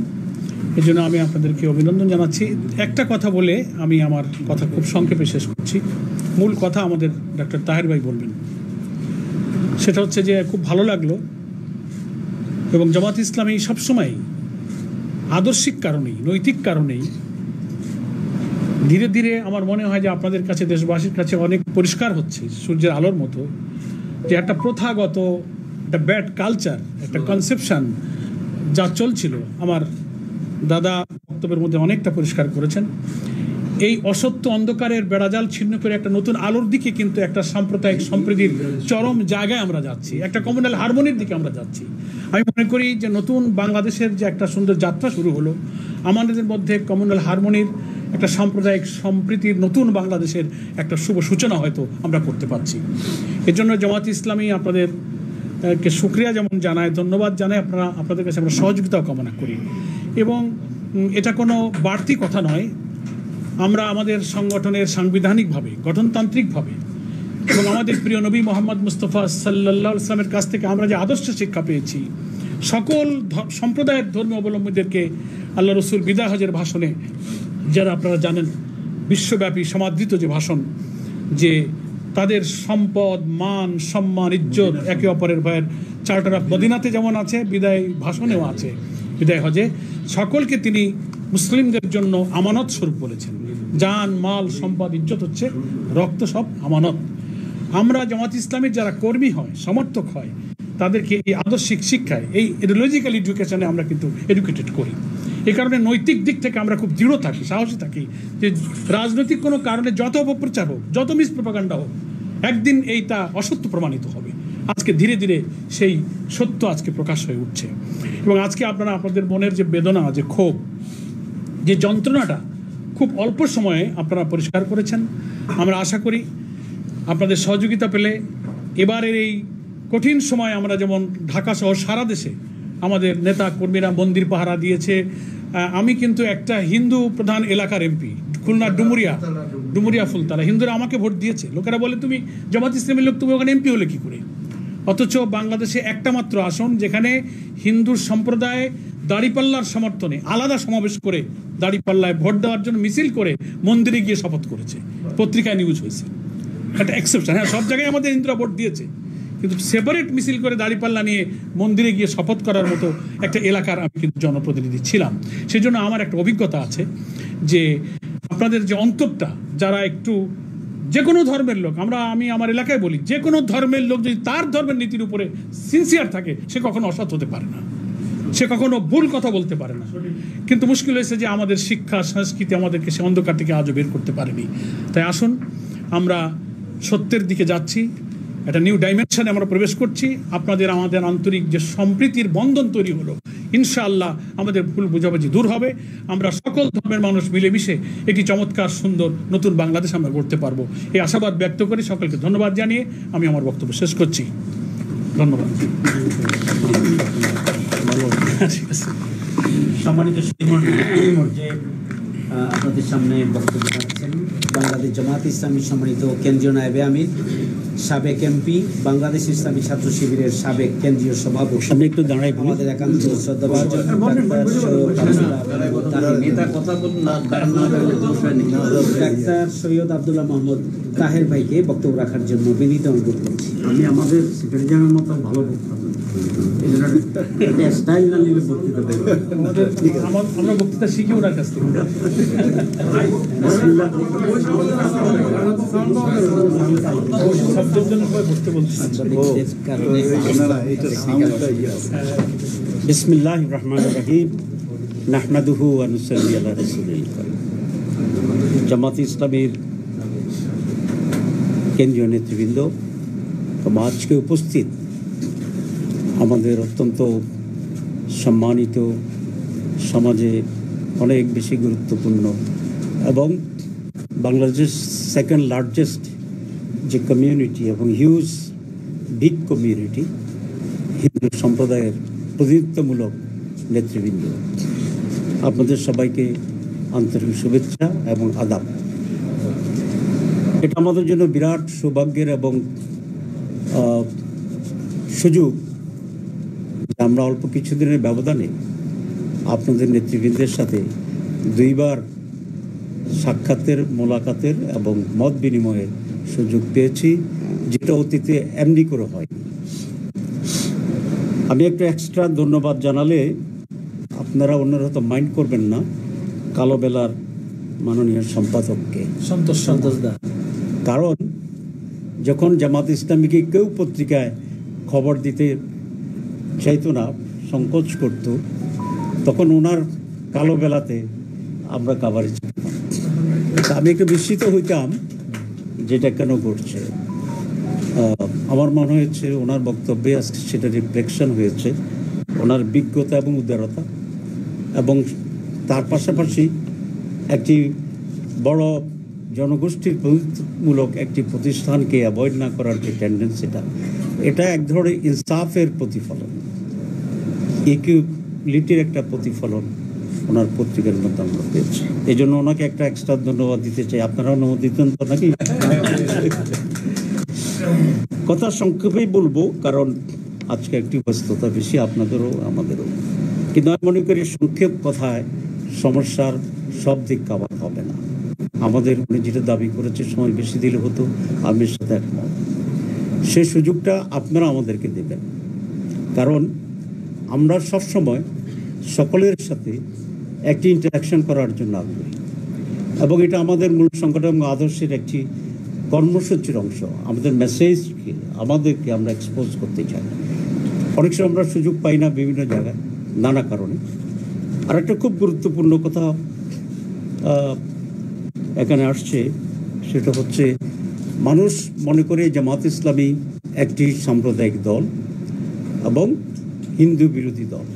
এই জন্য আমি আপনাদেরকে অভিনন্দন জানাচ্ছি। একটা কথা বলে আমি আমার কথা খুব সংক্ষেপে শেষ করছি। মূল কথা আমাদের ডক্টর তাহের ভাই বলবেন, সেটা হচ্ছে যে খুব ভালো লাগলো এবং জামাত ইসলামী সবসময় আদর্শিক কারণেই, নৈতিক কারণেই ধীরে ধীরে আমার মনে হয় যে আপনাদের কাছে, দেশবাসীর কাছে অনেক পরিষ্কার হচ্ছে সূর্যের আলোর মতো, যে একটা প্রথাগত, একটা ব্যাড কালচার, একটা কনসেপশন যা চলছিল, আমার দাদা বক্তব্যের মধ্যে অনেকটা পরিষ্কার করেছেন। এই অসত্য অন্ধকারের বেড়াজাল ছিন্ন করে একটা নতুন আলোর দিকে কিন্তু একটা সাম্প্রদায়িক সম্প্রীতির চরম জায়গায় আমরা যাচ্ছি, একটা কমিউনাল হারমোনির দিকে আমরা যাচ্ছি। আমি মনে করি যে নতুন বাংলাদেশের যে একটা সুন্দর যাত্রা শুরু হলো, আমাদের মধ্যে কমিউনাল হারমোনির, একটা সাম্প্রদায়িক সম্প্রীতির নতুন বাংলাদেশের একটা শুভ সূচনা হয়তো আমরা করতে পারছি। এর জন্য জামাত ইসলামী আপনাদেরকে শুকরিয়া যেমন জানায়, ধন্যবাদ জানাই, আপনাদের কাছে আমরা সহযোগিতাও কামনা করি। এবং এটা কোনো বাড়তি কথা নয়, আমরা আমাদের সংগঠনের সাংবিধানিকভাবে, গঠনতান্ত্রিকভাবে এবং আমাদের প্রিয় নবী মোহাম্মদ মুস্তফা সাল্লাল্লাহু আলাইহি ওয়াসাল্লামের কাছ থেকে আমরা যে আদর্শ শিক্ষা পেয়েছি, সকল সম্প্রদায়ের ধর্মীয় অবলম্বীদেরকে আল্লাহ রসুল বিদায় হজের ভাষণে, যারা আপনারা জানেন বিশ্বব্যাপী সমাদৃত যে ভাষণ, যে তাদের সম্পদ, মান, সম্মান, ইজ্জত একে অপরের ভয়ের চার্টার অফ মদিনাতে যেমন আছে, বিদায় ভাষণেও আছে, বিদায় হজে সকলকে তিনি মুসলিমদের জন্য আমানত স্বরূপ বলেছেন। জান, মাল, সম্পদ, ইজ্জত হচ্ছে রক্ত, সব আমানত। আমরা জামাত ইসলামের যারা কর্মী হয়, সমর্থক হয়, তাদেরকে এই আদর্শিক শিক্ষায়, এই ইডিওলজিক্যাল এডুকেশনে আমরা কিন্তু এডুকেটেড করি। এই কারণে নৈতিক দিক থেকে আমরা খুব দৃঢ় থাকি, সাহসী থাকি, যে রাজনৈতিক কোনো কারণে যত অপপ্রচার হোক, যত মিসপ্রোপাগান্ডা হোক, একদিন এইটা অসত্য প্রমাণিত হবে। আজকে ধীরে ধীরে সেই সত্য আজকে প্রকাশ হয়ে উঠছে। এবং আজকে আপনারা আপনাদের মনের যে বেদনা, যে ক্ষোভ, যে যন্ত্রণাটা খুব অল্প সময়ে আপনারা পরিষ্কার করেছেন। আমরা আশা করি আপনাদের সহযোগিতা পেলে এবারের এই কঠিন সময় আমরা যেমন ঢাকা সহ সারা দেশে আমাদের নেতা কর্মীরা মন্দির পাহারা দিয়েছে। আমি কিন্তু একটা হিন্দু প্রধান এলাকার এমপি, খুলনা ডুমুরিয়া ফুলতলা, হিন্দুরা আমাকে ভোট দিয়েছে। লোকেরা বলে তুমি জামাত ইসলামের লোক, তুমি ওখানে এমপি হলে কি করে? অথচ বাংলাদেশে একটা মাত্র আসন যেখানে হিন্দু সম্প্রদায় দাড়িপাল্লার সমর্থনে আলাদা সমাবেশ করে দাড়িপাল্লায় ভোট দেওয়ার জন্য মিছিল করে মন্দিরে গিয়ে শপথ করেছে, পত্রিকায় নিউজ হয়েছে। একটা এক্সেপশন, হ্যাঁ, সব জায়গায় আমাদের হিন্দুরা ভোট দিয়েছে, কিন্তু সেপারেট মিছিল করে দাড়িপাল্লা নিয়ে মন্দিরে গিয়ে শপথ করার মতো একটা এলাকার আমি কিন্তু জনপ্রতিনিধি ছিলাম। সেই জন্য আমার একটা অভিজ্ঞতা আছে যে আপনাদের যে অন্তরটা, যারা একটু যে কোনো ধর্মের লোক, আমি আমার এলাকায় বলি, যে কোনো ধর্মের লোক যদি তার ধর্মের নীতির উপরে সিনসিয়ার থাকে, সে কখনো অসৎ হতে পারে না, সে কখনো ভুল কথা বলতে পারে না। কিন্তু মুশকিল হয়েছে যে আমাদের শিক্ষা সংস্কৃতি আমাদেরকে সে অন্ধকার থেকে আজও বের করতে পারেনি। তাই আসুন, আমরা সত্যের দিকে যাচ্ছি, একটা নিউ ডাইমেনশনে আমরা প্রবেশ করছি। আমাদের আন্তরিক যে সম্প্রীতির বন্ধন তৈরি হলো, ইনশাআল্লাহ আমাদের ভুল বোঝাবুঝি দূর হবে। আমরা সকল ধর্মের মানুষ মিলেমিশে একটি চমৎকার সুন্দর নতুন বাংলাদেশ আমরা গড়তে পারবো, এই আশাবাদ ব্যক্ত করে সকলকে ধন্যবাদ জানিয়ে আমি আমার বক্তব্য শেষ করছি। ধন্যবাদ। সম্মানিত যে আপনাদের সামনে বক্তব্য রাখছেন বাংলাদেশ জামাত ইসলামী সম্মানিত কেন্দ্রীয় নায়েবে আমির, সাবেক এমপি, বাংলাদেশ ইসলামী ছাত্র শিবিরের সাবেক কেন্দ্রীয় সভাপতি, একটু দাঁড়াই, আমাদের একান্ত শ্রদ্ধাভাজন ডাক্তার সৈয়দ আব্দুল্লাহ মোহাম্মদ তাহের ভাইকে বক্তব্য রাখার জন্য বিনীত অনুরোধ করছি। আমি আমাদের সেক্রেটারি জেনারেল মতো ভালো বক্তব্য, আমরা বক্তৃতা শিখি ওনার কাছ থেকে। বিসমিল্লাহির রহমানির রহিম, নাহমাদুহু ওয়া নুসাল্লি আলা রাসূলিল কারীম। জামাত ইসলামীর কেন্দ্রীয় নেতৃবৃন্দ, আজকে উপস্থিত আমাদের অত্যন্ত সম্মানিত, সমাজে অনেক বেশি গুরুত্বপূর্ণ এবং বাংলাদেশের সেকেন্ড লার্জেস্ট যে কমিউনিটি এবং হিউজ বিগ কমিউনিটি, হিন্দু সম্প্রদায়ের প্রতিনিধিত্বমূলক নেতৃবৃন্দ, আপনাদের সবাইকে আন্তরিক শুভেচ্ছা এবং আদাব। এটা আমাদের জন্য বিরাট সৌভাগ্যের এবং সুযোগ, আমরা অল্প কিছুদিনের ব্যবধানে আপনাদের নেতৃবৃন্দের সাথে দুইবার সাক্ষাতের, মোলাকাতের এবং মত বিনিময়ের সুযোগ পেয়েছি, যেটা অতীতে এমনি করে হয়। আমি একটু এক্সট্রা ধন্যবাদ জানালে আপনারা অন্যরা হয়তো মাইন্ড করবেন না, কালো বেলার মাননীয় সম্পাদককে, সন্তোষ দা। কারণ যখন জামাত ইসলামীকে কেউ পত্রিকায় খবর দিতে চাইতো না, সংকোচ করত, তখন ওনার কালো বেলাতে আমরা কাভারেজ করতাম। আমি একটু বিস্মিত হইতাম যেটা কেন ঘটছে। আমার মনে হয়েছে ওনার বক্তব্যে আজকে সেটা রিফ্লেকশন হয়েছে, ওনার বিজ্ঞতা এবং উদারতা, এবং তার পাশাপাশি একটি বড় জনগোষ্ঠীর প্রতিনিধিত্বমূলক একটি প্রতিষ্ঠানকে অ্যাভয়েড না করার যে টেন্ডেন্সিটা, এটা এক ধরনের ইনসাফের প্রতিফলন, ইকুইলিটির একটা প্রতিফলন ওনার পত্রিকার মধ্যে আমরা পেয়েছি। এই জন্য ওনাকে একটা এক্সট্রা ধন্যবাদ দিতে চাই। আপনারা অনুমতি দেন তো নাকি? কথা সংক্ষেপেই বলবো, কারণ আজকে একটি ব্যস্ততা বেশি, আপনাদেরও আমাদেরও, কিন্তু আমি মনে করি সংক্ষেপ কথায় সমস্যার সব দিক কাভার হবে না। আমাদের উনি যেটা দাবি করেছে সময় বেশি দিলে হতো, আমি এর সাথে একমত। সেই সুযোগটা আপনারা আমাদেরকে দেবেন, কারণ আমরা সবসময় সকলের সাথে একটি ইন্টারাকশন করার জন্য আগ্রহী, এবং এটা আমাদের মূল সংগঠন এবং আদর্শের একটি কর্মসূচির অংশ। আমাদের মেসেজকে আমাদেরকে আমরা এক্সপোজ করতে চাই। অনেক সময় আমরা সুযোগ পাই না বিভিন্ন জায়গায়, নানা কারণে। আর একটা খুব গুরুত্বপূর্ণ কথা এখানে আসছে, সেটা হচ্ছে মানুষ মনে করে জামাত ইসলামী একটি সাম্প্রদায়িক দল এবং হিন্দু বিরোধী দল।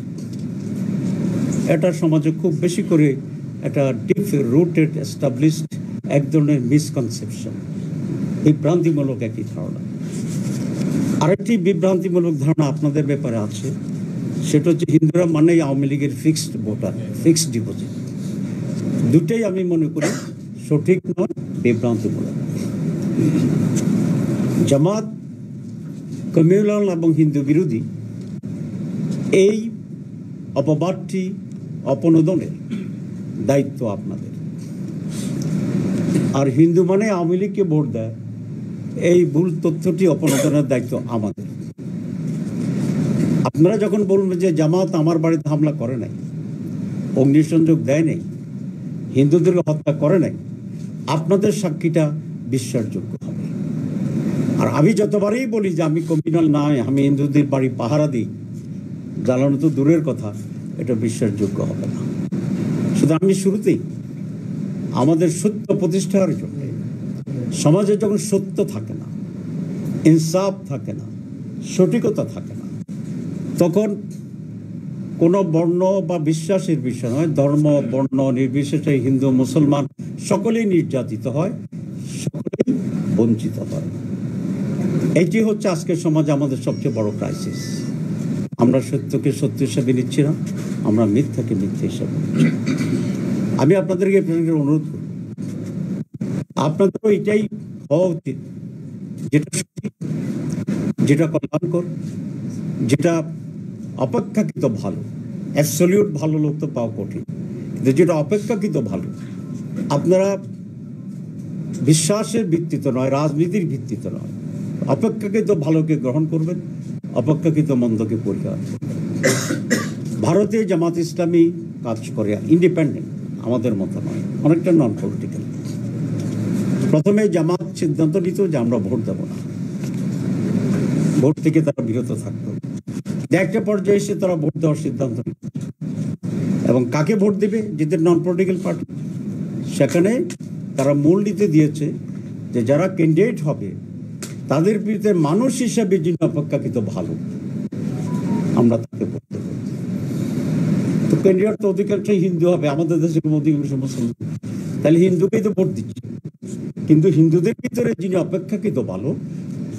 এটা সমাজে খুব বেশি করে একটা ডিপ রুটেড এস্টাবলিশড এক ধরনের মিসকনসেপশন, বিভ্রান্তিমূলক একটি ধারণা। আরেকটি বিভ্রান্তিমূলক ধারণা আপনাদের ব্যাপারে আছে, সেটা হচ্ছে হিন্দুরা মানেই আওয়ামী লীগের ফিক্সড ভোটার, ফিক্সড ডিপোজিট। দুটাই আমি মনে করি সঠিক নয়, বিভ্রান্তিমূলক। জামাত কমিউনাল এবং হিন্দু বিরোধী, এই অপবাদটি অপনোদনের দায়িত্ব আপনাদের। আর হিন্দু মানে আওয়ামী লীগকে ভোট দেয়, এই ভুল তথ্যটি অপনোদনের দায়িত্ব আমাদের। আপনারা যখন বলবেন যে জামাত আমার বাড়িতে হামলা করে নাই, অগ্নিসংযোগ দেয় নাই, হিন্দুদেরকে হত্যা করে নাই, আপনাদের সাক্ষীটা বিশ্বাসযোগ্য হবে। আর আমি যতবারই বলি যে আমি কমিউনাল নয়, আমি হিন্দুদের বাড়ি পাহারা দিই, জ্বালানো তো দূরের কথা, এটা বিশ্বাসযোগ্য হবে না। শুধু আমি শুরুতেই আমাদের সত্য প্রতিষ্ঠার জন্য, সমাজে যখন সত্য থাকে না, ইনসাফ থাকে না, সঠিকতা থাকে না, তখন কোনো বর্ণ বা বিশ্বাসের বিষয় নয়, ধর্ম বর্ণ নির্বিশেষে হিন্দু মুসলমান সকলেই নির্যাতিত হয়, সকলেই বঞ্চিত হয়। এটি হচ্ছে আজকের সমাজে আমাদের সবচেয়ে বড় ক্রাইসিস। আমরা সত্যকে সত্য হিসাবে নিচ্ছি না, আমরা মিথ্যাকে মিথ্যা হিসাবে নিচ্ছি। আমি আপনাদেরকে অনুরোধ করব, আপনাদেরও এটাই হওয়া উচিত, যেটা সঠিক, যেটা কল্যাণকর, যেটা অপেক্ষাকৃত ভালো। অ্যাবসলিউট ভালো লোক তো পাওয়া কঠিন, কিন্তু যেটা অপেক্ষাকৃত ভালো, আপনারা বিশ্বাসের ভিত্তিতে নয়, রাজনীতির ভিত্তিতে নয়, অপেক্ষাকৃত ভালোকে গ্রহণ করবেন, অপেক্ষাকৃত মন্দকে পরিহার করবেন। ভারতে জামাত ইসলামী কাজ করে ইন্ডিপেন্ডেন্ট, আমাদের মতো নয়, অনেকটা নন পলিটিক্যাল। প্রথমে জামাত সিদ্ধান্ত নিত যে আমরা ভোট দেব না, ভোট থেকে তারা বিরত থাকতো। একটা পর্যায়ে এসে তারা ভোট দেওয়ার সিদ্ধান্ত নিত, এবং কাকে ভোট দেবে, যেদের নন পলিটিক্যাল পার্টি, সেখানে তারা মূল নীতি দিয়েছে যে যারা ক্যান্ডিডেট হবে তাদের বিরুদ্ধে মানুষ হিসাবে যিনি অপেক্ষাকৃত ভালো, আমরা তাকে ভোট দেব। তো ক্যান্ডিডেট তো অধিকাংশই হিন্দু হবে, আমাদের দেশের অধিকাংশ মুসলমান, তাহলে হিন্দুকেই তো ভোট দিচ্ছে। কিন্তু হিন্দুদের ভিতরে যিনি অপেক্ষাকৃত ভালো,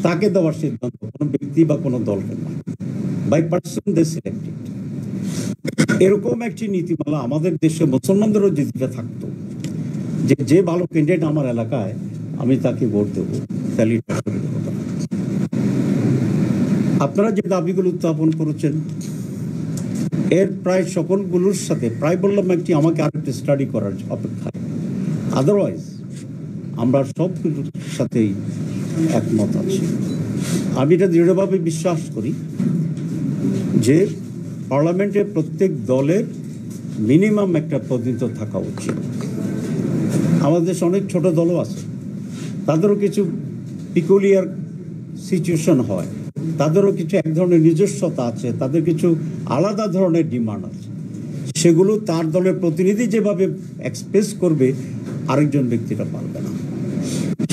তাকে দেওয়ার সিদ্ধান্ত কোনো ব্যক্তি বা কোনো দলকে নয়, বাই পার্সন দে সিলেক্টেড। এরকম একটি নীতিমালা আমাদের দেশে মুসলমানদেরও যদি থাকতো, যে যে ভালো ক্যান্ডিডেট আমার এলাকায়, আমি তাকে ভোট দেবো, তাহলে আপনারা যে দাবিগুলো উত্থাপন করেছেন, এর প্রায় সকলগুলোর সাথে, প্রায় বললাম একটি আমাকে আরেকটি স্টাডি করার অপেক্ষা। আদারওয়াইজ আমরা সব কিছুর সাথেই একমত আছি। আমি এটা দৃঢ়ভাবে বিশ্বাস করি যে পার্লামেন্টে প্রত্যেক দলের মিনিমাম একটা প্রতিনিধিত্ব থাকা উচিত। আমাদের দেশে অনেক ছোট দলও আছে, তাদেরও কিছু পিকুলিয়ার সিচুয়েশন হয়, তাদেরও কিছু এক ধরনের নিজস্বতা আছে, তাদের কিছু আলাদা ধরনের ডিমান্ড আছে। সেগুলো তার দলের প্রতিনিধি যেভাবে এক্সপ্রেস করবে আরেকজন ব্যক্তিটা পারবে না।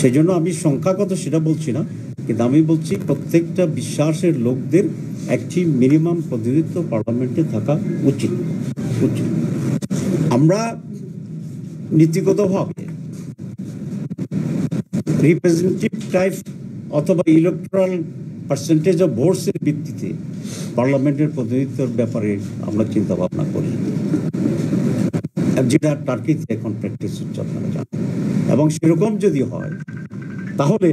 সেই জন্য আমি সংখ্যাগত সেটা বলছি না, কিন্তু আমি বলছি প্রত্যেকটা বিশ্বাসের লোকদের একটি মিনিমাম প্রতিনিধিত্ব পার্লামেন্টে থাকা উচিত। আমরা নীতিগতভাবে রিপ্রেজেন্টেটিভ টাইপ অথবা ইলেকট্রাল পার্সেন্টেজ অফ ভোটসের ভিত্তিতে পার্লামেন্টের প্রতিনিধিত্বের ব্যাপারে আমরা চিন্তা ভাবনা করি, যেটা টার্কিতে এখন প্র্যাকটিস হচ্ছে আপনারা জানেন। এবং সেরকম যদি হয় তাহলে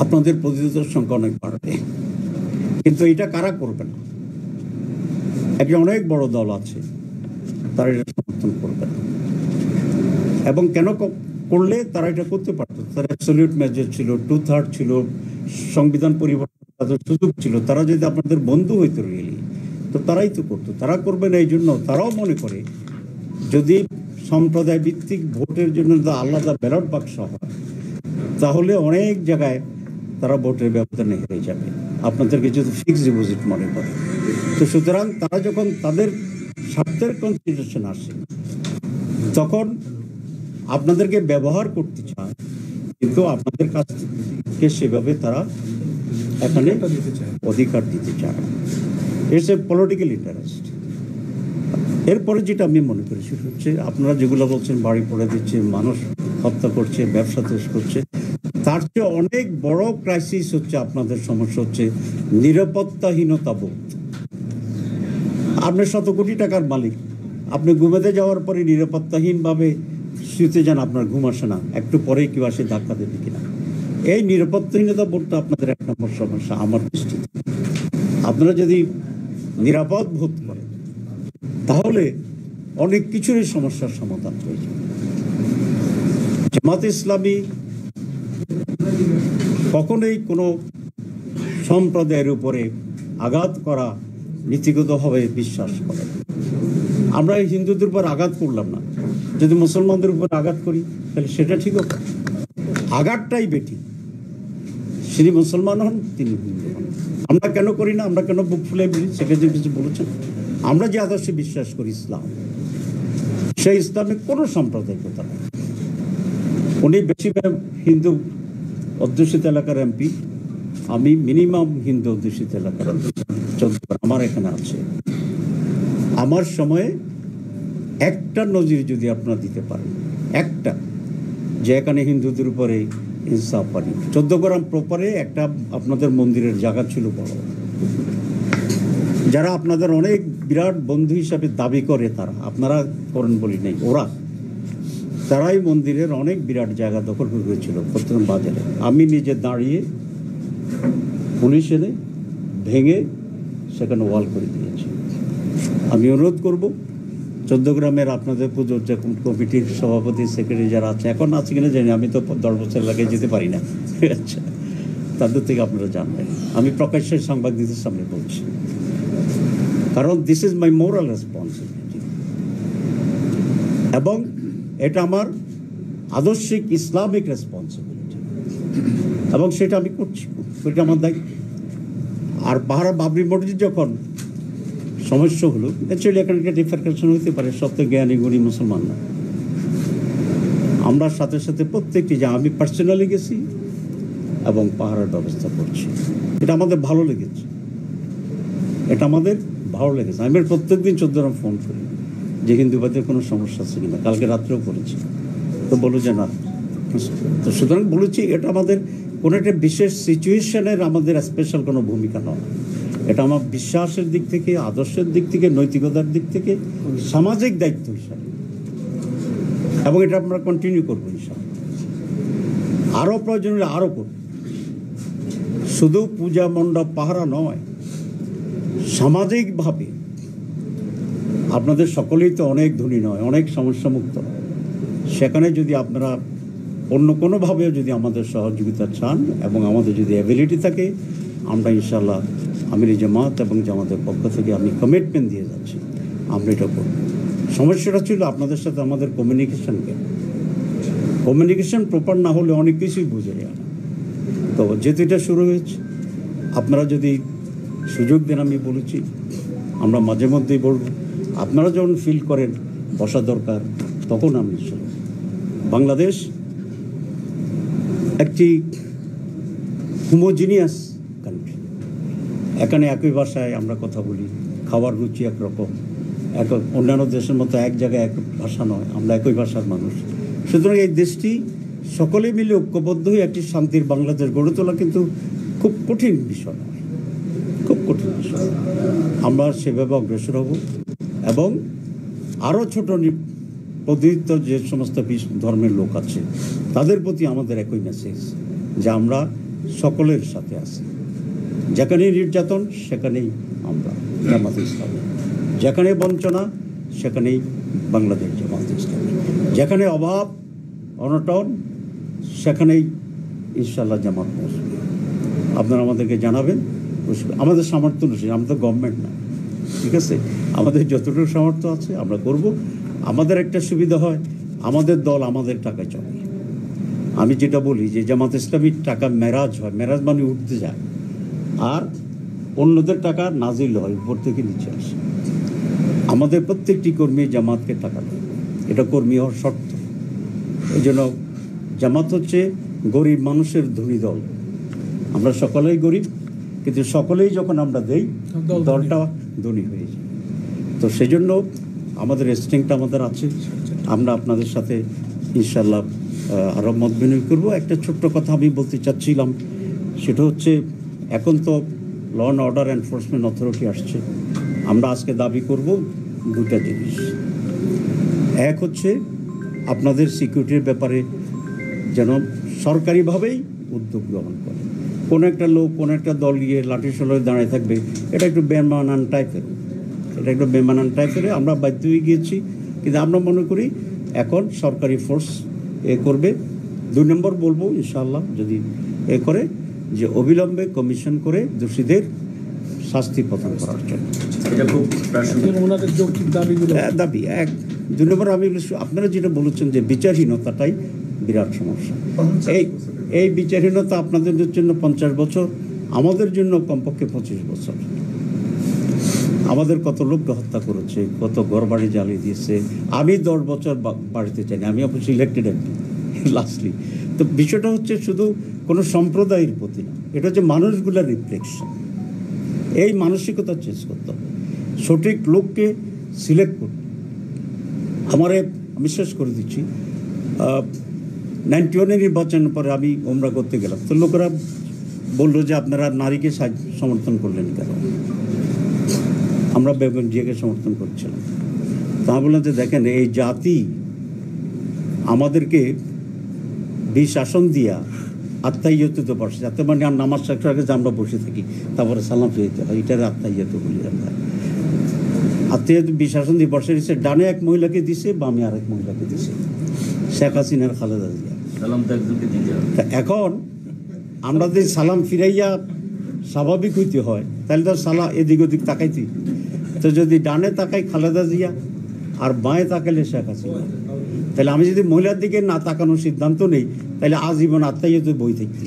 আপনাদের প্রতিনিধিত্বের সংখ্যা অনেক বাড়বে। কিন্তু এটা কারা করবে না? একটা অনেক বড় দল আছে, তারা এটা সমর্থন করবে না। এবং কেন করলে তারা এটা করতে পারতো? তারা অ্যাবসলিউট মেজর ছিল, 2/3 ছিল, সংবিধান পরিবর্তন তাদের সুযোগ ছিল। তারা যদি আপনাদের বন্ধু হইতো রিয়েলি, তো তারাই তো করতো। তারা করবে না এই জন্য তারাও মনে করে যদি সম্প্রদায় ভিত্তিক ভোটের জন্য আলাদা ব্যালট বাক্স হয় তাহলে অনেক জায়গায় তারা ভোটের ব্যবধানে হেরে যাবে, আপনাদেরকে যদি ফিক্সড ডিপোজিট মনে করে। তো সুতরাং তারা যখন তাদের স্বার্থের কনসিডারেশন আসে তখন আপনাদেরকে ব্যবহার করতে চায়, কিন্তু আপনাদের কাছ থেকে সেভাবে তারা এখানে অধিকার দিতে চায়। It's a political interest. এরপরে যেটা আমি মনে করি সেটা হচ্ছে আপনারা যেগুলো বলছেন বাড়ি পড়ে দিচ্ছে, মানুষ হত্যা করছে, ব্যবসা শেষ করছে, তার চেয়ে অনেক বড় ক্রাইসিস হচ্ছে আপনাদের সমস্যা হচ্ছে নিরাপত্তাহীনতা বোধ। আপনি 100 কোটি টাকার মালিক, আপনি ঘুমাতে যাওয়ার পরে নিরাপত্তাহীনভাবে শুতে যান, আপনার ঘুম আসে না, একটু পরেই কেউ আসে ধাক্কা দেবে কিনা। এই নিরাপত্তাহীনতা বোধটা আপনাদের এক নম্বর সমস্যা আমার দৃষ্টিতে। আপনারা যদি নিরাপদ বোধ করেন তাহলে অনেক কিছুরই সমস্যার সমাধান হয়ে যাবে। জামাতে ইসলামী কখনোই কোনো সম্প্রদায়ের উপরে আঘাত করা নীতিগতভাবে বিশ্বাস করে। আমরা হিন্দুদের উপর আঘাত করলাম না, যদি মুসলমানদের উপর আঘাত করি তাহলে সেটা ঠিক হবে। আঘাতটাই বেটি, তিনি মুসলমান হন তিনি হিন্দু হন। আমরা কেন করি না? আমরা কেন বুক ফুলে বলি? সেক্ষেত্রে কিছু বলেছেন। আমরা যে আদর্শে বিশ্বাস করি ইসলাম, সেই ইসলামে কোনো সাম্প্রদায়িকতা নেই। উনি বেশিরভাগ হিন্দু অধ্যুষিত এলাকার এমপি, আমি মিনিমাম হিন্দু অধ্যুষিত এলাকার আমার এখানে আছে। আমার সময়ে একটা নজির যদি আপনারা দিতে পারেন, একটা, যে এখানে হিন্দুদের উপরে ইনসাফ পারি। 14 গ্রাম প্রপারে একটা আপনাদের মন্দিরের জায়গা ছিল বড়, যারা আপনাদের অনেক বিরাট বন্ধু হিসাবে দাবি করে, তারা আপনারা করেন বলি নেই, ওরা তারাই মন্দিরের অনেক বিরাট জায়গা দখল করে হয়েছিল প্রথম বাজারে। আমি নিজে দাঁড়িয়ে পুলিশ এনে ভেঙে সেখানে ওয়াল করে দিয়েছি। আমি অনুরোধ করব 14 গ্রামের আপনাদের পুজোর যে কমিটির সভাপতি সেক্রেটারি যারা আছে, এখন আছে কিনা জানি, আমি তো 10 বছর এলাকায় যেতে পারি না, আচ্ছা, তাদের থেকে আপনারা জানবেন। আমি প্রকাশ্যে সাংবাদিকদের সামনে বলছি, কারণ this is my moral responsibility, এবং এটা আমার আদর্শিক ইসলামিক রেসপন্সিবিলিটি, এবং সেটা আমি করছি, এটা আমার দায়িত্ব। আর পাহাড়া বাবরি মসজিদ যখন সমস্যা হলো, অ্যাকচুয়ালি এখানে একটা ডিফারেন্সিয়েশন হতে পারে, সব তো জ্ঞানী গুণী মুসলমান না। আমরা সাথে সাথে প্রত্যেকটি, যা আমি পার্সোনালি গেছি এবং পাহাড়ের ব্যবস্থা করছি। এটা আমাদের ভালো লেগেছে, এটা আমাদের ভালো লেগেছে। আমি প্রত্যেক দিন 14 গ্রাম ফোন করি যে হিন্দুবাদের কোনো সমস্যা আছে কিনা, কালকে রাত্রেও করেছি, তো বলো যে না। তো সুতরাং বলেছি এটা আমাদের কোনো একটা বিশেষ সিচুয়েশনের আমাদের স্পেশাল কোনো ভূমিকা নয়। এটা আমার বিশ্বাসের দিক থেকে, আদর্শের দিক থেকে, নৈতিকতার দিক থেকে সামাজিক দায়িত্ব হিসাবে, এবং এটা আমরা কন্টিনিউ করবো ইনশাআল্লাহ। আরও প্রয়োজন হলে আরও করব। শুধু পূজা মণ্ডপ পাহারা নয়, সামাজিকভাবে আপনাদের সকলেই তো অনেক ধনী নয়, অনেক সমস্যামুক্ত। সেখানে যদি আপনারা অন্য কোনোভাবেও যদি আমাদের সহযোগিতা চান এবং আমাদের যদি অ্যাবিলিটি থাকে, আমরা ইনশাল্লাহ আমির জামাত এবং জামাতের পক্ষ থেকে আমি কমিটমেন্ট দিয়ে যাচ্ছি, আমরা এটা করব। সমস্যাটা ছিল আপনাদের সাথে আমাদের কমিউনিকেশন প্রপার না হলে অনেক কিছুই বুঝে যায় না। তো যেহেতু এটা শুরু হয়েছে, আপনারা যদি সুযোগ দেন, আমি বলেছি আমরা মাঝে মধ্যেই বলবো, আপনারা যখন ফিল করেন বসা দরকার তখন আমি শুনি। বাংলাদেশ একটি হোমোজিনিয়াস কান্ট্রি, এখানে একই ভাষায় আমরা কথা বলি, খাওয়ার রুচি একরকম, অন্যান্য দেশের মতো এক জায়গায় এক ভাষা নয়, আমরা একই ভাষার মানুষ। সুতরাং এই দেশটি সকলে মিলে ঐক্যবদ্ধ হয়ে একটি শান্তির বাংলাদেশ গড়ে তোলা কিন্তু খুব কঠিন বিষয় নয়, খুব কঠিন বিষয়। আমরা সেভাবে অগ্রসর হব এবং আরও ছোট প্রতিনিধিত্ব যে সমস্ত ধর্মের লোক আছে তাদের প্রতি আমাদের একই মেসেজ যে আমরা সকলের সাথে আছি। যেখানেই নির্যাতন সেখানেই আমরা জামাত ইসলামী, যেখানে বঞ্চনা সেখানেই বাংলাদেশ জামাত ইসলামী, যেখানে অভাব অনটন সেখানেই ইনশাল্লাহ জামাত বসবে। আপনারা আমাদেরকে জানাবেন, আমাদের সামর্থ্য অনুযায়ী, আমরা তো গভর্নমেন্ট না, ঠিক আছে, আমাদের যতটুকু সামর্থ্য আছে আমরা করব। আমাদের একটা সুবিধা হয়, আমাদের দল আমাদের টাকায় চলে। আমি যেটা বলি যে জামাত ইসলামীর টাকা মেরাজ হয়, মেরাজ মানে উঠতে যায়, আর অন্যদের টাকা নাজিল হয়, উপর থেকে নিচে আসে। আমাদের প্রত্যেকটি কর্মী জামাতকে টাকা দেয়, এটা কর্মী হওয়ার শর্ত। এই জন্য জামাত হচ্ছে গরিব মানুষের ধনী দল। আমরা সকলেই গরিব, কিন্তু সকলেই যখন আমরা দেই দলটা ধনী হয়ে যায়। তো সেই জন্য আমাদের স্ট্রেংথটা আমাদের আছে, আমরা আপনাদের সাথে ইনশাল্লাহ আরও মত বিনিময় করবো। একটা ছোট্ট কথা আমি বলতে চাচ্ছিলাম, সেটা হচ্ছে এখন তো law and order enforcement authority আসছে। আমরা আজকে দাবি করব দুটা জিনিস। এক হচ্ছে আপনাদের সিকিউরিটির ব্যাপারে যেন সরকারিভাবেই উদ্যোগ গ্রহণ করে। কোনো একটা লোক কোনো একটা দল গিয়ে লাঠিসোলায় দাঁড়িয়ে থাকবে, এটা একটু বেমানান টাইপের, আমরা বাধ্য হয়ে গিয়েছি। কিন্তু আমরা মনে করি এখন সরকারি ফোর্স করবে। 2 নম্বর বলবো ইনশাআল্লাহ যদি করে যে অবিলম্বে কমিশন করে দোষীদের শাস্তি প্রদান করার জন্য, এটা খুব ওনাদের যৌক্তিক দাবি। 2 নম্বর আমি আপনারা যেটা বলেছেন যে বিচারহীনতাটাই বিরাট সমস্যা। এই বিচারহীনতা আপনাদের জন্য 50 বছর, আমাদের জন্য কমপক্ষে 25 বছর। আমাদের কত লোককে হত্যা করেছে, কত ঘরবাড়ি জ্বালিয়ে দিয়েছে। আমি 10 বছর বাড়িতে চাই না, আমি অবশ্যই ইলেক্টেড এমপি লাস্টলি। তো বিষয়টা হচ্ছে শুধু কোনো সম্প্রদায়ের প্রতি না, এটা হচ্ছে মানুষগুলোর রিফ্লেকশন। এই মানসিকতা চেঞ্জ করতে হবে, সঠিক লোককে সিলেক্ট করতে। আমি শেষ করে দিচ্ছি, 91 নির্বাচনের পরে আমি ওমরা করতে গেলাম, তো লোকেরা বললো যে আপনারা নারীকে সমর্থন করলেন কেন? আমরা বেগম জিয়াকে সমর্থন করছিলাম। তা বললাম যে দেখেন, এই জাতি আমাদেরকে 20 আসন দিয়া আত্মাইয়ত তো পারছে, যাতে মানে আর নামাজ শেখার আগে যে আমরা বসে থাকি, তারপরে সালাম ফিরতে হয়, এটার আত্মাইয়ত বলি আমরা। আত্মাইয়ত 20 আসন দিয়ে বসে দিচ্ছে, ডানে এক মহিলাকে দিছে, বামে আরেক মহিলাকে দিছে, শেখ হাসিনার খালেদা জিয়া। এখন আমরা যদি সালাম ফিরাইয়া স্বাভাবিক হইতে হয়, তাহলে তো সালা এদিক ওদিক তাকাইতে। তো যদি ডানে তাকাই খালেদা জিয়া আর বাঁয়ে তাকাইলে শেখ হাসিনা, তাহলে আমি যদি মহিলার দিকে না তাকানোর সিদ্ধান্ত নেই, তাহলে আজীবন আত্মাইয়ত বই থাকতে।